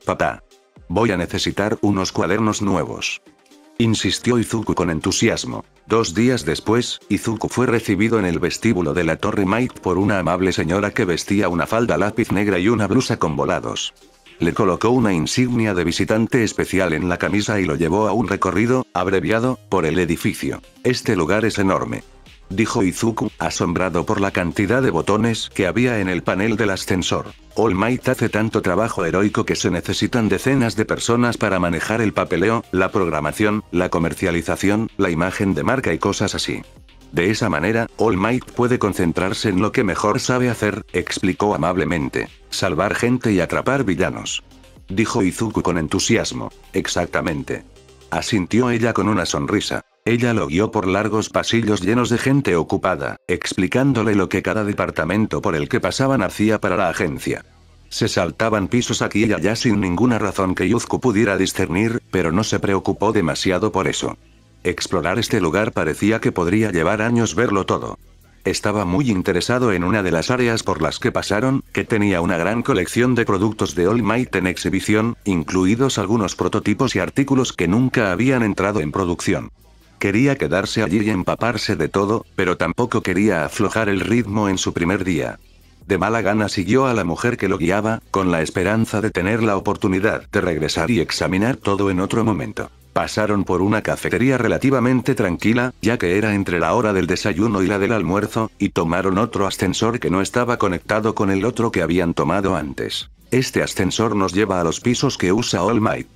Papá. Voy a necesitar unos cuadernos nuevos. Insistió Izuku con entusiasmo. 2 días después, Izuku fue recibido en el vestíbulo de la Torre Might por una amable señora que vestía una falda lápiz negra y una blusa con volados. Le colocó una insignia de visitante especial en la camisa y lo llevó a un recorrido, abreviado, por el edificio. Este lugar es enorme. Dijo Izuku, asombrado por la cantidad de botones que había en el panel del ascensor. All Might hace tanto trabajo heroico que se necesitan decenas de personas para manejar el papeleo, la programación, la comercialización, la imagen de marca y cosas así. De esa manera, All Might puede concentrarse en lo que mejor sabe hacer, explicó amablemente. Salvar gente y atrapar villanos. Dijo Izuku con entusiasmo. Exactamente. Asintió ella con una sonrisa. Ella lo guió por largos pasillos llenos de gente ocupada, explicándole lo que cada departamento por el que pasaban hacía para la agencia. Se saltaban pisos aquí y allá sin ninguna razón que Yuzuku pudiera discernir, pero no se preocupó demasiado por eso. Explorar este lugar parecía que podría llevar años verlo todo. Estaba muy interesado en una de las áreas por las que pasaron, que tenía una gran colección de productos de All Might en exhibición, incluidos algunos prototipos y artículos que nunca habían entrado en producción. Quería quedarse allí y empaparse de todo, pero tampoco quería aflojar el ritmo en su primer día. De mala gana siguió a la mujer que lo guiaba, con la esperanza de tener la oportunidad de regresar y examinar todo en otro momento. Pasaron por una cafetería relativamente tranquila, ya que era entre la hora del desayuno y la del almuerzo, y tomaron otro ascensor que no estaba conectado con el otro que habían tomado antes. Este ascensor nos lleva a los pisos que usa All Might.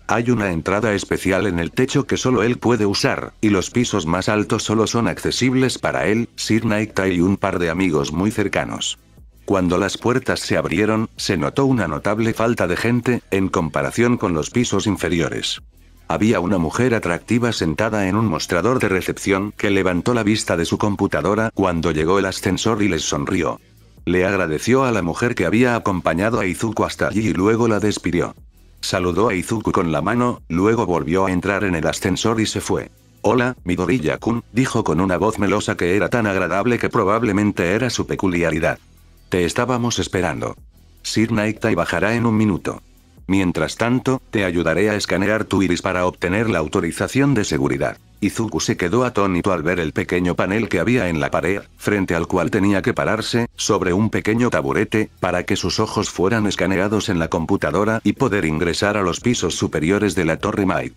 Hay una entrada especial en el techo que solo él puede usar, y los pisos más altos solo son accesibles para él, Sir Nighteye y un par de amigos muy cercanos. Cuando las puertas se abrieron, se notó una notable falta de gente, en comparación con los pisos inferiores. Había una mujer atractiva sentada en un mostrador de recepción que levantó la vista de su computadora cuando llegó el ascensor y les sonrió. Le agradeció a la mujer que había acompañado a Izuku hasta allí y luego la despidió. Saludó a Izuku con la mano, luego volvió a entrar en el ascensor y se fue. «Hola, Midoriya-kun», dijo con una voz melosa que era tan agradable que probablemente era su peculiaridad. «Te estábamos esperando. Sir Nighteye bajará en un minuto. Mientras tanto, te ayudaré a escanear tu iris para obtener la autorización de seguridad». Izuku se quedó atónito al ver el pequeño panel que había en la pared, frente al cual tenía que pararse, sobre un pequeño taburete, para que sus ojos fueran escaneados en la computadora y poder ingresar a los pisos superiores de la Torre Might.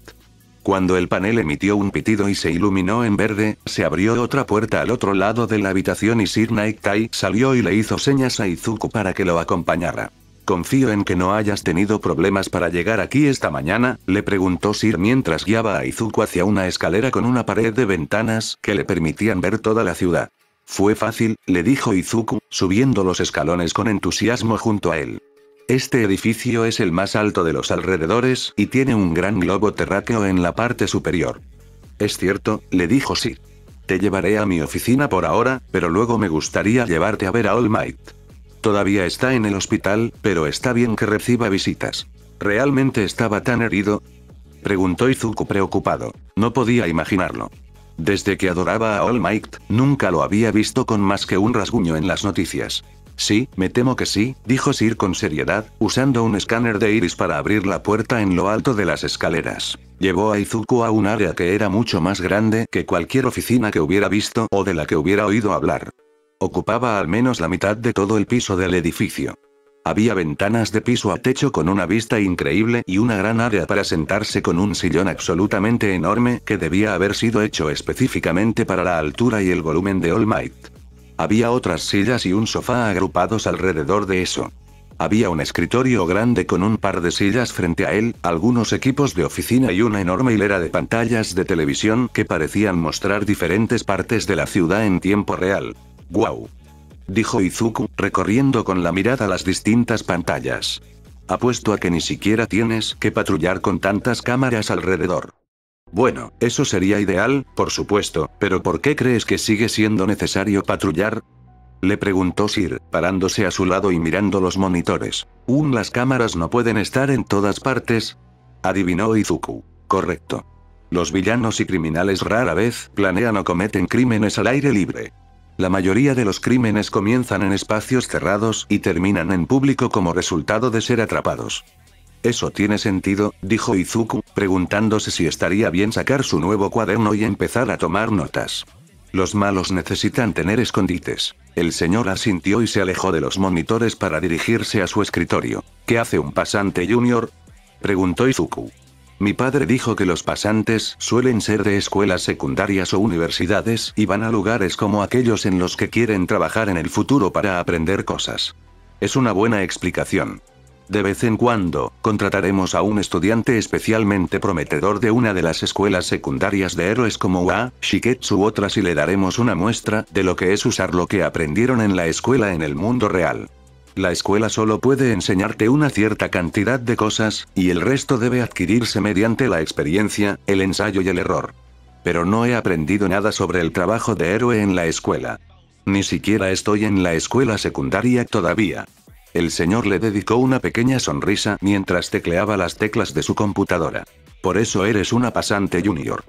Cuando el panel emitió un pitido y se iluminó en verde, se abrió otra puerta al otro lado de la habitación y Sir Nighteye salió y le hizo señas a Izuku para que lo acompañara. «Confío en que no hayas tenido problemas para llegar aquí esta mañana», le preguntó Sir mientras guiaba a Izuku hacia una escalera con una pared de ventanas que le permitían ver toda la ciudad. «Fue fácil», le dijo Izuku, subiendo los escalones con entusiasmo junto a él. «Este edificio es el más alto de los alrededores y tiene un gran globo terráqueo en la parte superior». «Es cierto», le dijo Sir. «Te llevaré a mi oficina por ahora, pero luego me gustaría llevarte a ver a All Might. Todavía está en el hospital, pero está bien que reciba visitas». «¿Realmente estaba tan herido?», preguntó Izuku preocupado. No podía imaginarlo. Desde que adoraba a All Might, nunca lo había visto con más que un rasguño en las noticias. «Sí, me temo que sí», dijo Sir con seriedad, usando un escáner de iris para abrir la puerta en lo alto de las escaleras. Llevó a Izuku a un área que era mucho más grande que cualquier oficina que hubiera visto o de la que hubiera oído hablar. Ocupaba al menos la mitad de todo el piso del edificio. Había ventanas de piso a techo con una vista increíble y una gran área para sentarse con un sillón absolutamente enorme que debía haber sido hecho específicamente para la altura y el volumen de All Might. Había otras sillas y un sofá agrupados alrededor de eso. Había un escritorio grande con un par de sillas frente a él, algunos equipos de oficina y una enorme hilera de pantallas de televisión que parecían mostrar diferentes partes de la ciudad en tiempo real. «¡Guau!», dijo Izuku, recorriendo con la mirada las distintas pantallas. «Apuesto a que ni siquiera tienes que patrullar con tantas cámaras alrededor». «Bueno, eso sería ideal, por supuesto, pero ¿por qué crees que sigue siendo necesario patrullar?», le preguntó Sir, parándose a su lado y mirando los monitores. «Las cámaras no pueden estar en todas partes», adivinó Izuku. «Correcto. Los villanos y criminales rara vez planean o cometen crímenes al aire libre. La mayoría de los crímenes comienzan en espacios cerrados y terminan en público como resultado de ser atrapados». «Eso tiene sentido», dijo Izuku, preguntándose si estaría bien sacar su nuevo cuaderno y empezar a tomar notas. «Los malos necesitan tener escondites». El señor asintió y se alejó de los monitores para dirigirse a su escritorio. «¿Qué hace un pasante junior?», preguntó Izuku. «Mi padre dijo que los pasantes suelen ser de escuelas secundarias o universidades y van a lugares como aquellos en los que quieren trabajar en el futuro para aprender cosas. Es una buena explicación. De vez en cuando, contrataremos a un estudiante especialmente prometedor de una de las escuelas secundarias de héroes como UA, Shiketsu u otras y le daremos una muestra de lo que es usar lo que aprendieron en la escuela en el mundo real. La escuela solo puede enseñarte una cierta cantidad de cosas, y el resto debe adquirirse mediante la experiencia, el ensayo y el error. Pero no he aprendido nada sobre el trabajo de héroe en la escuela. Ni siquiera estoy en la escuela secundaria todavía. El señor le dedicó una pequeña sonrisa mientras tecleaba las teclas de su computadora. Por eso eres una pasante junior.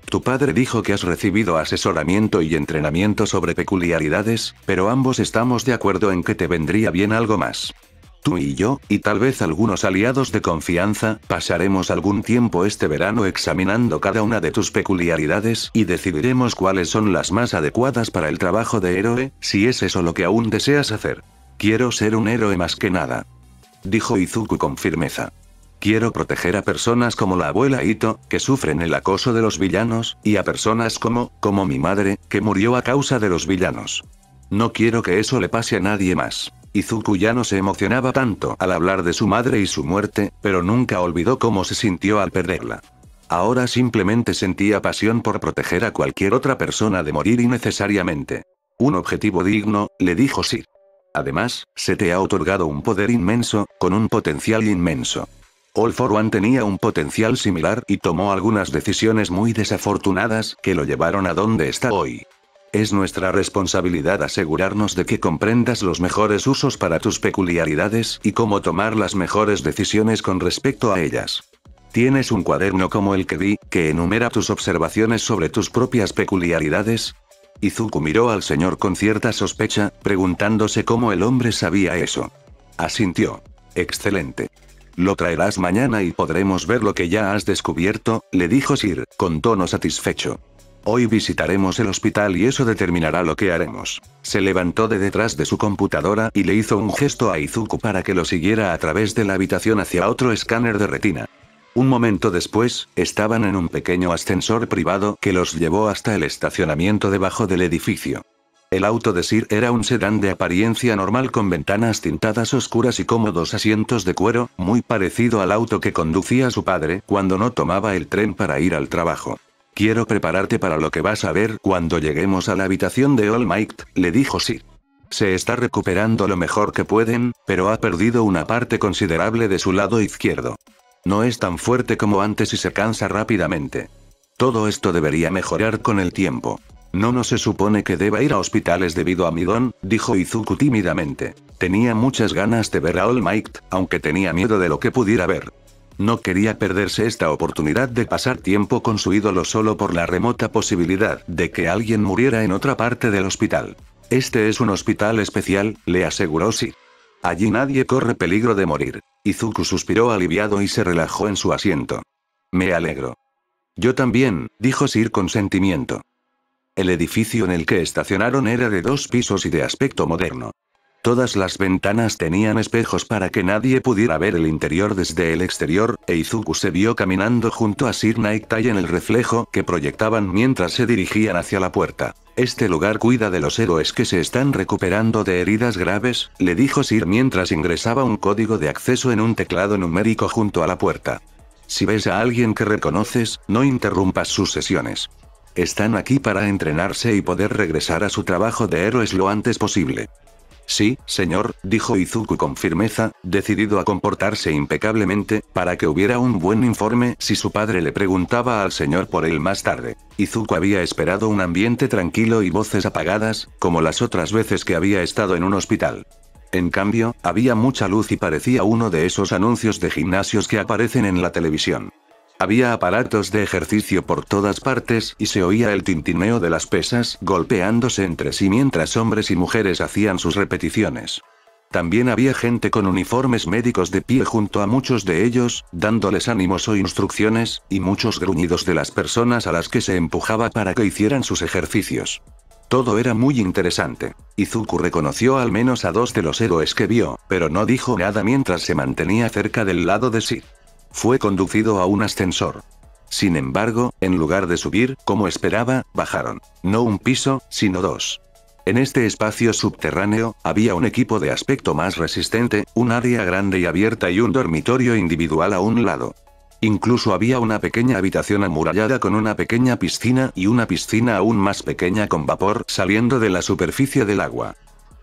Tu padre dijo que has recibido asesoramiento y entrenamiento sobre peculiaridades, pero ambos estamos de acuerdo en que te vendría bien algo más. Tú y yo, y tal vez algunos aliados de confianza, pasaremos algún tiempo este verano examinando cada una de tus peculiaridades y decidiremos cuáles son las más adecuadas para el trabajo de héroe, si es eso lo que aún deseas hacer. Quiero ser un héroe más que nada. Dijo Izuku con firmeza. Quiero proteger a personas como la abuela Ito, que sufren el acoso de los villanos, y a personas como mi madre, que murió a causa de los villanos. No quiero que eso le pase a nadie más. Izuku ya no se emocionaba tanto al hablar de su madre y su muerte, pero nunca olvidó cómo se sintió al perderla. Ahora simplemente sentía pasión por proteger a cualquier otra persona de morir innecesariamente. Un objetivo digno, le dijo Sir. Además, se te ha otorgado un poder inmenso, con un potencial inmenso. All for One tenía un potencial similar y tomó algunas decisiones muy desafortunadas que lo llevaron a donde está hoy. Es nuestra responsabilidad asegurarnos de que comprendas los mejores usos para tus peculiaridades y cómo tomar las mejores decisiones con respecto a ellas. ¿Tienes un cuaderno como el que vi, que enumera tus observaciones sobre tus propias peculiaridades? Izuku miró al señor con cierta sospecha, preguntándose cómo el hombre sabía eso. Asintió. Excelente. Lo traerás mañana y podremos ver lo que ya has descubierto, le dijo Sir, con tono satisfecho. Hoy visitaremos el hospital y eso determinará lo que haremos. Se levantó de detrás de su computadora y le hizo un gesto a Izuku para que lo siguiera a través de la habitación hacia otro escáner de retina. Un momento después, estaban en un pequeño ascensor privado que los llevó hasta el estacionamiento debajo del edificio. El auto de Sir era un sedán de apariencia normal con ventanas tintadas oscuras y cómodos asientos de cuero, muy parecido al auto que conducía su padre cuando no tomaba el tren para ir al trabajo. Quiero prepararte para lo que vas a ver cuando lleguemos a la habitación de All Might, le dijo Sir. Se está recuperando lo mejor que pueden, pero ha perdido una parte considerable de su lado izquierdo. No es tan fuerte como antes y se cansa rápidamente. Todo esto debería mejorar con el tiempo. No se supone que deba ir a hospitales debido a mi don, dijo Izuku tímidamente. Tenía muchas ganas de ver a All Might, aunque tenía miedo de lo que pudiera ver. No quería perderse esta oportunidad de pasar tiempo con su ídolo solo por la remota posibilidad de que alguien muriera en otra parte del hospital. Este es un hospital especial, le aseguró Sir. Allí nadie corre peligro de morir. Izuku suspiró aliviado y se relajó en su asiento. Me alegro. Yo también, dijo Sir con sentimiento. El edificio en el que estacionaron era de 2 pisos y de aspecto moderno. Todas las ventanas tenían espejos para que nadie pudiera ver el interior desde el exterior, e Izuku se vio caminando junto a Sir Nightai en el reflejo que proyectaban mientras se dirigían hacia la puerta. Este lugar cuida de los héroes que se están recuperando de heridas graves, le dijo Sir mientras ingresaba un código de acceso en un teclado numérico junto a la puerta. Si ves a alguien que reconoces, no interrumpas sus sesiones. Están aquí para entrenarse y poder regresar a su trabajo de héroes lo antes posible. Sí, señor, dijo Izuku con firmeza, decidido a comportarse impecablemente, para que hubiera un buen informe si su padre le preguntaba al señor por él más tarde. Izuku había esperado un ambiente tranquilo y voces apagadas, como las otras veces que había estado en un hospital. En cambio, había mucha luz y parecía uno de esos anuncios de gimnasios que aparecen en la televisión. Había aparatos de ejercicio por todas partes y se oía el tintineo de las pesas golpeándose entre sí mientras hombres y mujeres hacían sus repeticiones. También había gente con uniformes médicos de pie junto a muchos de ellos, dándoles ánimos o instrucciones, y muchos gruñidos de las personas a las que se empujaba para que hicieran sus ejercicios. Todo era muy interesante. Izuku reconoció al menos a 2 de los héroes que vio, pero no dijo nada mientras se mantenía cerca del lado de Sir. Fue conducido a un ascensor. Sin embargo, en lugar de subir, como esperaba, bajaron. No un piso, sino 2. En este espacio subterráneo, había un equipo de aspecto más resistente, un área grande y abierta y un dormitorio individual a un lado. Incluso había una pequeña habitación amurallada con una pequeña piscina y una piscina aún más pequeña con vapor saliendo de la superficie del agua.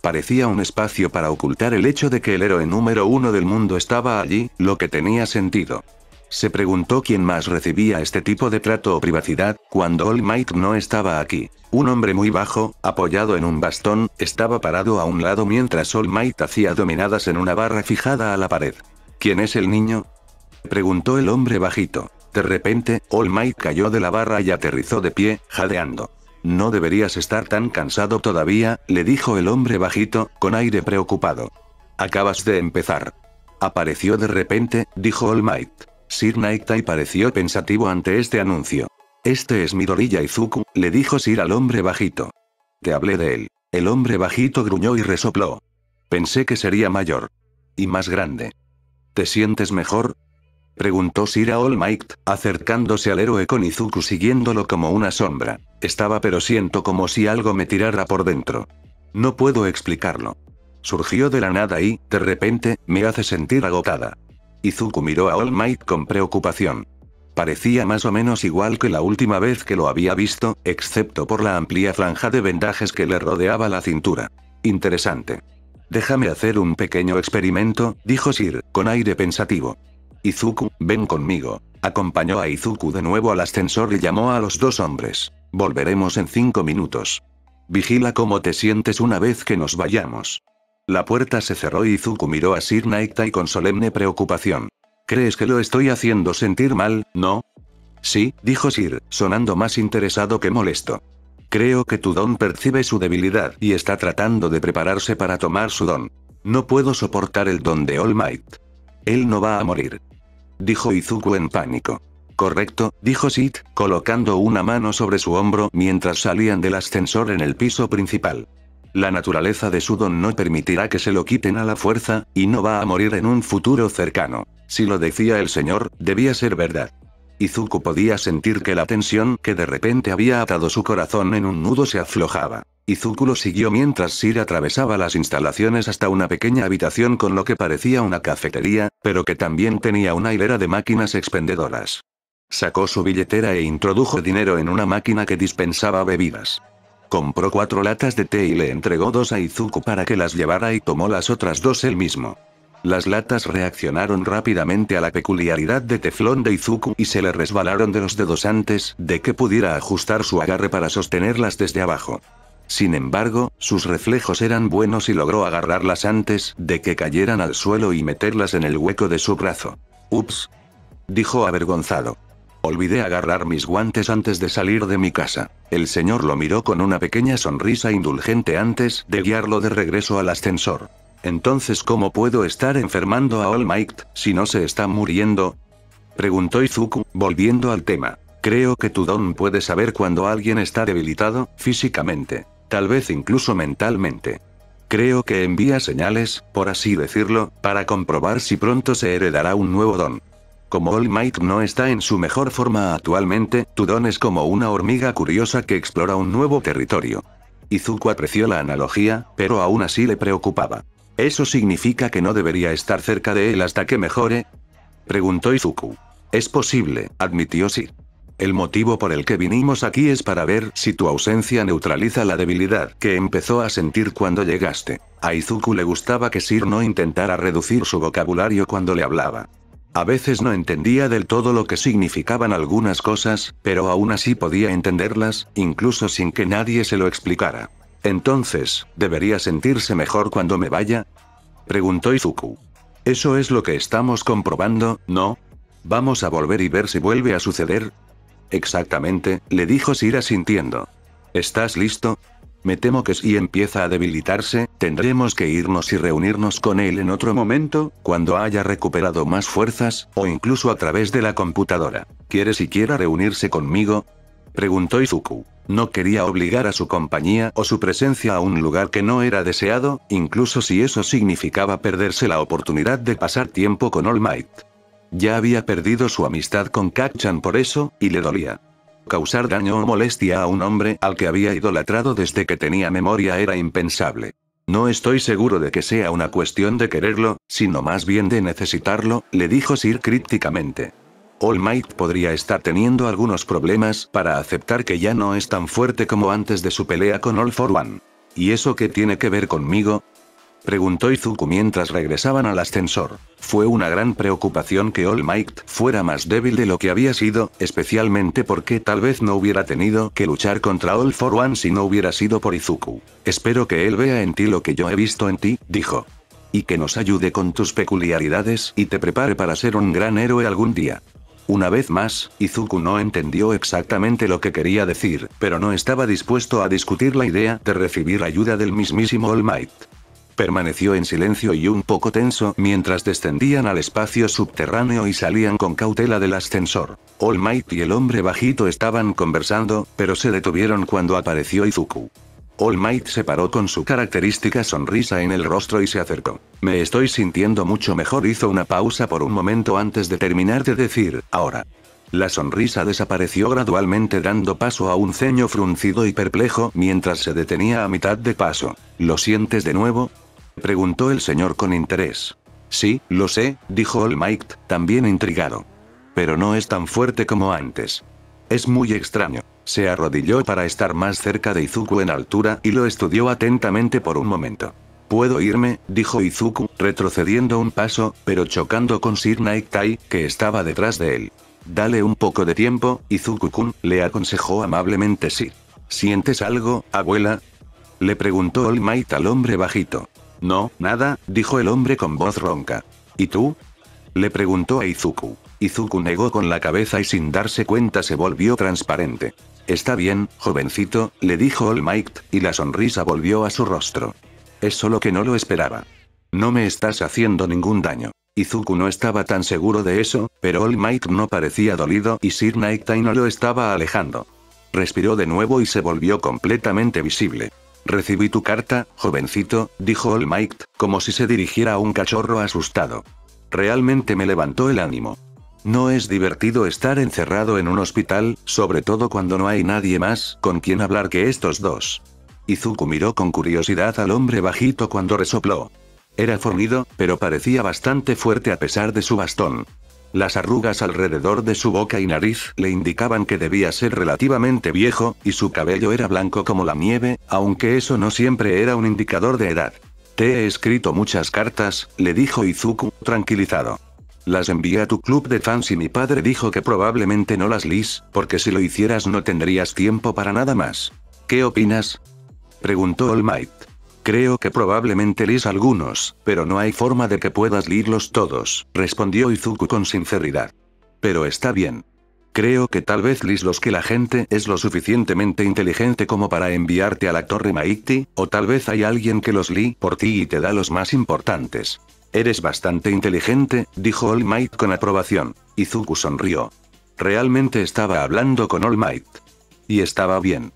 Parecía un espacio para ocultar el hecho de que el héroe número 1 del mundo estaba allí, lo que tenía sentido. Se preguntó quién más recibía este tipo de trato o privacidad, cuando All Might no estaba aquí. Un hombre muy bajo, apoyado en un bastón, estaba parado a un lado mientras All Might hacía dominadas en una barra fijada a la pared. ¿Quién es el niño?, preguntó el hombre bajito. De repente, All Might cayó de la barra y aterrizó de pie, jadeando. No deberías estar tan cansado todavía, le dijo el hombre bajito, con aire preocupado. Acabas de empezar. Apareció de repente, dijo All Might. Sir Nightai pareció pensativo ante este anuncio. Este es Midoriya Izuku, le dijo Sir al hombre bajito. Te hablé de él. El hombre bajito gruñó y resopló. Pensé que sería mayor. Y más grande. ¿Te sientes mejor?, preguntó Sir a All Might, acercándose al héroe con Izuku siguiéndolo como una sombra. Estaba, pero siento como si algo me tirara por dentro. No puedo explicarlo. Surgió de la nada y, de repente, me hace sentir agotada. Izuku miró a All Might con preocupación. Parecía más o menos igual que la última vez que lo había visto, excepto por la amplia franja de vendajes que le rodeaba la cintura. Interesante. Déjame hacer un pequeño experimento, dijo Sir, con aire pensativo. Izuku, ven conmigo. Acompañó a Izuku de nuevo al ascensor y llamó a los dos hombres. Volveremos en 5 minutos. Vigila cómo te sientes una vez que nos vayamos. La puerta se cerró y Izuku miró a Sir Nightai con solemne preocupación. ¿Crees que lo estoy haciendo sentir mal, no? Sí, dijo Sir, sonando más interesado que molesto. Creo que tu don percibe su debilidad y está tratando de prepararse para tomar su don. No puedo soportar el don de All Might. Él no va a morir, dijo Izuku en pánico. Correcto, dijo Sid, colocando una mano sobre su hombro mientras salían del ascensor en el piso principal. La naturaleza de su don no permitirá que se lo quiten a la fuerza, y no va a morir en un futuro cercano. Si lo decía el señor, debía ser verdad. Izuku podía sentir que la tensión que de repente había atado su corazón en un nudo se aflojaba. Izuku lo siguió mientras Sir atravesaba las instalaciones hasta una pequeña habitación con lo que parecía una cafetería, pero que también tenía una hilera de máquinas expendedoras. Sacó su billetera e introdujo dinero en una máquina que dispensaba bebidas. Compró 4 latas de té y le entregó 2 a Izuku para que las llevara y tomó las otras 2 él mismo. Las latas reaccionaron rápidamente a la peculiaridad de teflón de Izuku y se le resbalaron de los dedos antes de que pudiera ajustar su agarre para sostenerlas desde abajo. Sin embargo, sus reflejos eran buenos y logró agarrarlas antes de que cayeran al suelo y meterlas en el hueco de su brazo. «Ups», dijo avergonzado. «Olvidé agarrar mis guantes antes de salir de mi casa». El señor lo miró con una pequeña sonrisa indulgente antes de guiarlo de regreso al ascensor. «Entonces, ¿cómo puedo estar enfermando a All Might, si no se está muriendo?», preguntó Izuku, volviendo al tema. «Creo que tu don puede saber cuando alguien está debilitado, físicamente. Tal vez incluso mentalmente. Creo que envía señales, por así decirlo, para comprobar si pronto se heredará un nuevo don. Como All Might no está en su mejor forma actualmente, tu don es como una hormiga curiosa que explora un nuevo territorio». Izuku apreció la analogía, pero aún así le preocupaba. «¿Eso significa que no debería estar cerca de él hasta que mejore?», preguntó Izuku. «Es posible», admitió Sir. «El motivo por el que vinimos aquí es para ver si tu ausencia neutraliza la debilidad que empezó a sentir cuando llegaste». A Izuku le gustaba que Sir no intentara reducir su vocabulario cuando le hablaba. A veces no entendía del todo lo que significaban algunas cosas, pero aún así podía entenderlas, incluso sin que nadie se lo explicara. «Entonces, ¿debería sentirse mejor cuando me vaya?», preguntó Izuku. «Eso es lo que estamos comprobando, ¿no? Vamos a volver y ver si vuelve a suceder». «Exactamente», le dijo Sir asintiendo. «¿Estás listo?». «Me temo que si empieza a debilitarse, tendremos que irnos y reunirnos con él en otro momento, cuando haya recuperado más fuerzas, o incluso a través de la computadora. ¿Quiere siquiera reunirse conmigo?», preguntó Izuku. No quería obligar a su compañía o su presencia a un lugar que no era deseado, incluso si eso significaba perderse la oportunidad de pasar tiempo con All Might. Ya había perdido su amistad con Kacchan por eso, y le dolía. Causar daño o molestia a un hombre al que había idolatrado desde que tenía memoria era impensable. «No estoy seguro de que sea una cuestión de quererlo, sino más bien de necesitarlo», le dijo Sir crípticamente. «All Might podría estar teniendo algunos problemas para aceptar que ya no es tan fuerte como antes de su pelea con All for One. ¿Y eso qué tiene que ver conmigo?». Preguntó Izuku mientras regresaban al ascensor. Fue una gran preocupación que All Might fuera más débil de lo que había sido, especialmente porque tal vez no hubiera tenido que luchar contra All for One si no hubiera sido por Izuku. Espero que él vea en ti lo que yo he visto en ti, dijo. Y que nos ayude con tus peculiaridades y te prepare para ser un gran héroe algún día. Una vez más, Izuku no entendió exactamente lo que quería decir, pero no estaba dispuesto a discutir la idea de recibir ayuda del mismísimo All Might. Permaneció en silencio y un poco tenso mientras descendían al espacio subterráneo y salían con cautela del ascensor. All Might y el hombre bajito estaban conversando, pero se detuvieron cuando apareció Izuku. All Might se paró con su característica sonrisa en el rostro y se acercó. Me estoy sintiendo mucho mejor. Hizo una pausa por un momento antes de terminar de decir, ahora. La sonrisa desapareció gradualmente dando paso a un ceño fruncido y perplejo mientras se detenía a mitad de paso. ¿Lo sientes de nuevo?, preguntó el señor con interés. Sí, lo sé, dijo All Might, también intrigado. Pero no es tan fuerte como antes. Es muy extraño. Se arrodilló para estar más cerca de Izuku en altura y lo estudió atentamente por un momento. ¿Puedo irme?, dijo Izuku, retrocediendo un paso, pero chocando con Sir Nightai, que estaba detrás de él. Dale un poco de tiempo, Izuku-kun, le aconsejó amablemente Sir. ¿Sientes algo, abuela?, le preguntó All Might al hombre bajito. No, nada, dijo el hombre con voz ronca. ¿Y tú?, le preguntó a Izuku. Izuku negó con la cabeza y sin darse cuenta se volvió transparente. Está bien, jovencito, le dijo All Might, y la sonrisa volvió a su rostro. Es solo que no lo esperaba. No me estás haciendo ningún daño. Izuku no estaba tan seguro de eso, pero All Might no parecía dolido y Sir Nightai no lo estaba alejando. Respiró de nuevo y se volvió completamente visible. Recibí tu carta, jovencito, dijo All Might, como si se dirigiera a un cachorro asustado. Realmente me levantó el ánimo. No es divertido estar encerrado en un hospital, sobre todo cuando no hay nadie más con quien hablar que estos dos. Izuku miró con curiosidad al hombre bajito cuando resopló. Era fornido, pero parecía bastante fuerte a pesar de su bastón. Las arrugas alrededor de su boca y nariz le indicaban que debía ser relativamente viejo, y su cabello era blanco como la nieve, aunque eso no siempre era un indicador de edad. Te he escrito muchas cartas, le dijo Izuku, tranquilizado. Las envié a tu club de fans y mi padre dijo que probablemente no las lees, porque si lo hicieras no tendrías tiempo para nada más. ¿Qué opinas?, preguntó All Might. Creo que probablemente lees algunos, pero no hay forma de que puedas leerlos todos, respondió Izuku con sinceridad. Pero está bien. Creo que tal vez lees los que la gente es lo suficientemente inteligente como para enviarte a la Torre Mighty, o tal vez hay alguien que los lee por ti y te da los más importantes. Eres bastante inteligente, dijo All Might con aprobación. Izuku sonrió. Realmente estaba hablando con All Might. Y estaba bien.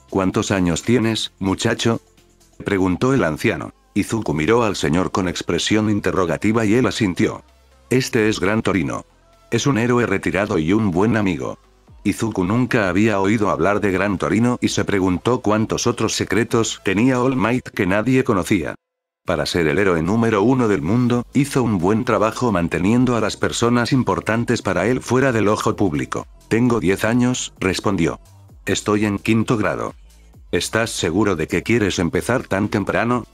¿Cuántos años tienes, muchacho?, preguntó el anciano. Izuku miró al señor con expresión interrogativa y él asintió. Este es Gran Torino. Es un héroe retirado y un buen amigo. Izuku nunca había oído hablar de Gran Torino y se preguntó cuántos otros secretos tenía All Might que nadie conocía. Para ser el héroe número 1 del mundo, hizo un buen trabajo manteniendo a las personas importantes para él fuera del ojo público. Tengo 10 años, respondió. Estoy en 5º grado. ¿Estás seguro de que quieres empezar tan temprano?,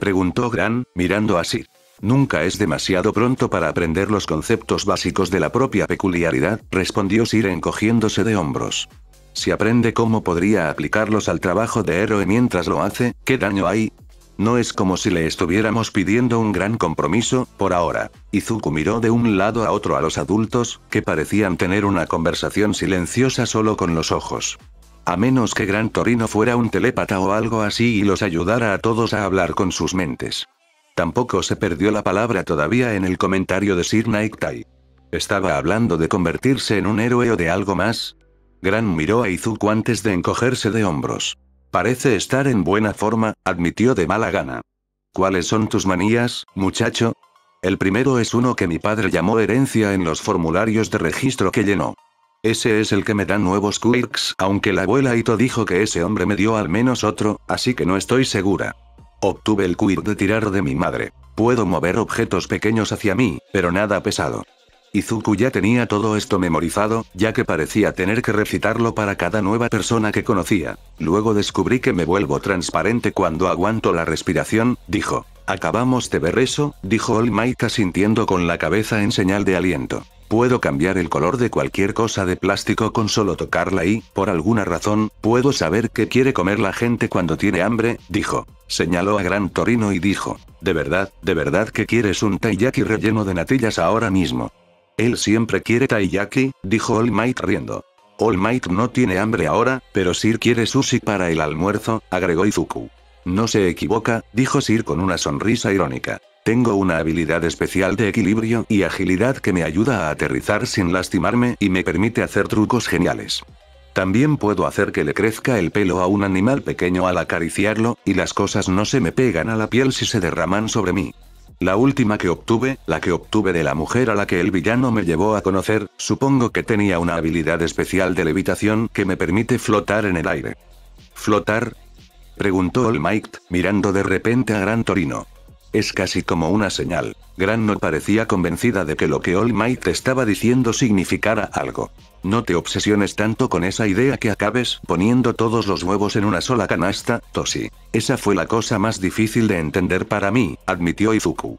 preguntó Gran, mirando a Sir. Nunca es demasiado pronto para aprender los conceptos básicos de la propia peculiaridad, respondió Sir encogiéndose de hombros. Si aprende cómo podría aplicarlos al trabajo de héroe mientras lo hace, ¿qué daño hay? No es como si le estuviéramos pidiendo un gran compromiso, por ahora. Izuku miró de un lado a otro a los adultos, que parecían tener una conversación silenciosa solo con los ojos. A menos que Gran Torino fuera un telépata o algo así y los ayudara a todos a hablar con sus mentes. Tampoco se perdió la palabra todavía en el comentario de Sir Nightai. ¿Estaba hablando de convertirse en un héroe o de algo más? Gran miró a Izuku antes de encogerse de hombros. Parece estar en buena forma, admitió de mala gana. ¿Cuáles son tus manías, muchacho? El primero es uno que mi padre llamó herencia en los formularios de registro que llenó. Ese es el que me da nuevos quirks, aunque la abuela Ito dijo que ese hombre me dio al menos otro, así que no estoy segura. Obtuve el quirk de tirar de mi madre. Puedo mover objetos pequeños hacia mí, pero nada pesado. Izuku ya tenía todo esto memorizado, ya que parecía tener que recitarlo para cada nueva persona que conocía. Luego descubrí que me vuelvo transparente cuando aguanto la respiración, dijo. Acabamos de ver eso, dijo All Might asintiendo con la cabeza en señal de aliento. Puedo cambiar el color de cualquier cosa de plástico con solo tocarla y, por alguna razón, puedo saber qué quiere comer la gente cuando tiene hambre, dijo. Señaló a Gran Torino y dijo, de verdad que quieres un taiyaki relleno de natillas ahora mismo? Él siempre quiere taiyaki, dijo All Might riendo. All Might no tiene hambre ahora, pero Sir quiere sushi para el almuerzo, agregó Izuku. No se equivoca, dijo Sir con una sonrisa irónica. Tengo una habilidad especial de equilibrio y agilidad que me ayuda a aterrizar sin lastimarme y me permite hacer trucos geniales. También puedo hacer que le crezca el pelo a un animal pequeño al acariciarlo, y las cosas no se me pegan a la piel si se derraman sobre mí. La última que obtuve, la que obtuve de la mujer a la que el villano me llevó a conocer, supongo que tenía una habilidad especial de levitación que me permite flotar en el aire. ¿Flotar?, preguntó All Might, mirando de repente a Gran Torino. Es casi como una señal. Gran no parecía convencida de que lo que All Might estaba diciendo significara algo. No te obsesiones tanto con esa idea que acabes poniendo todos los huevos en una sola canasta, Toshi. Esa fue la cosa más difícil de entender para mí, admitió Izuku.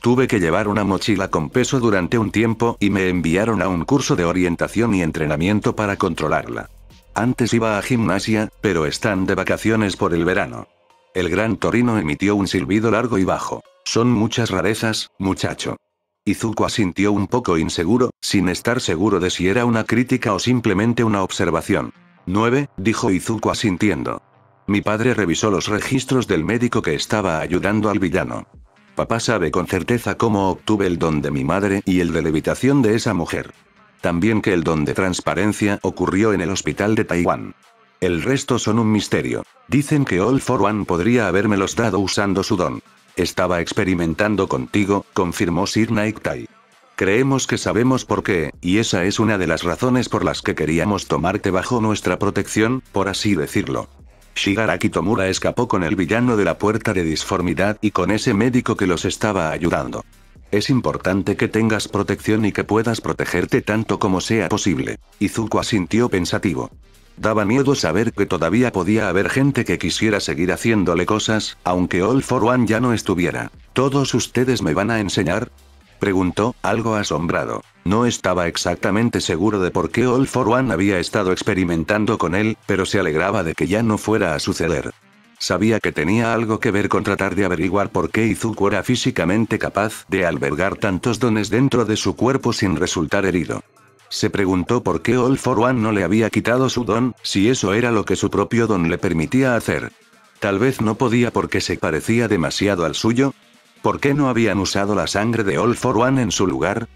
Tuve que llevar una mochila con peso durante un tiempo y me enviaron a un curso de orientación y entrenamiento para controlarla. Antes iba a gimnasia, pero están de vacaciones por el verano. El Gran Torino emitió un silbido largo y bajo. Son muchas rarezas, muchacho. Izuku asintió un poco inseguro, sin estar seguro de si era una crítica o simplemente una observación. 9, dijo Izuku asintiendo. Mi padre revisó los registros del médico que estaba ayudando al villano. Papá sabe con certeza cómo obtuve el don de mi madre y el de levitación de esa mujer. También que el don de transparencia ocurrió en el hospital de Taiwán. El resto son un misterio. Dicen que All for One podría habérmelos dado usando su don. Estaba experimentando contigo, confirmó Sir Nighteye. Creemos que sabemos por qué, y esa es una de las razones por las que queríamos tomarte bajo nuestra protección, por así decirlo. Shigaraki Tomura escapó con el villano de la puerta de disformidad y con ese médico que los estaba ayudando. Es importante que tengas protección y que puedas protegerte tanto como sea posible. Izuku asintió pensativo. Daba miedo saber que todavía podía haber gente que quisiera seguir haciéndole cosas, aunque All for One ya no estuviera. ¿Todos ustedes me van a enseñar?, preguntó, algo asombrado. No estaba exactamente seguro de por qué All for One había estado experimentando con él, pero se alegraba de que ya no fuera a suceder. Sabía que tenía algo que ver con tratar de averiguar por qué Izuku era físicamente capaz de albergar tantos dones dentro de su cuerpo sin resultar herido. Se preguntó por qué All for One no le había quitado su don, si eso era lo que su propio don le permitía hacer. Tal vez no podía porque se parecía demasiado al suyo. ¿Por qué no habían usado la sangre de All for One en su lugar?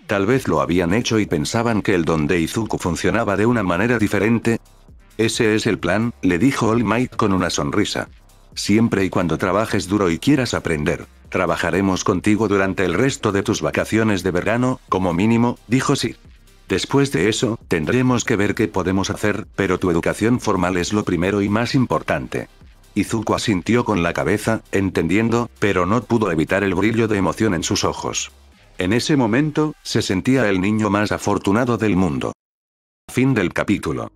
Tal vez lo habían hecho y pensaban que el don de Izuku funcionaba de una manera diferente. Ese es el plan, le dijo All Might con una sonrisa. Siempre y cuando trabajes duro y quieras aprender. Trabajaremos contigo durante el resto de tus vacaciones de verano, como mínimo, dijo Sir. Después de eso, tendremos que ver qué podemos hacer, pero tu educación formal es lo primero y más importante. Izuku asintió con la cabeza, entendiendo, pero no pudo evitar el brillo de emoción en sus ojos. En ese momento, se sentía el niño más afortunado del mundo. Fin del capítulo.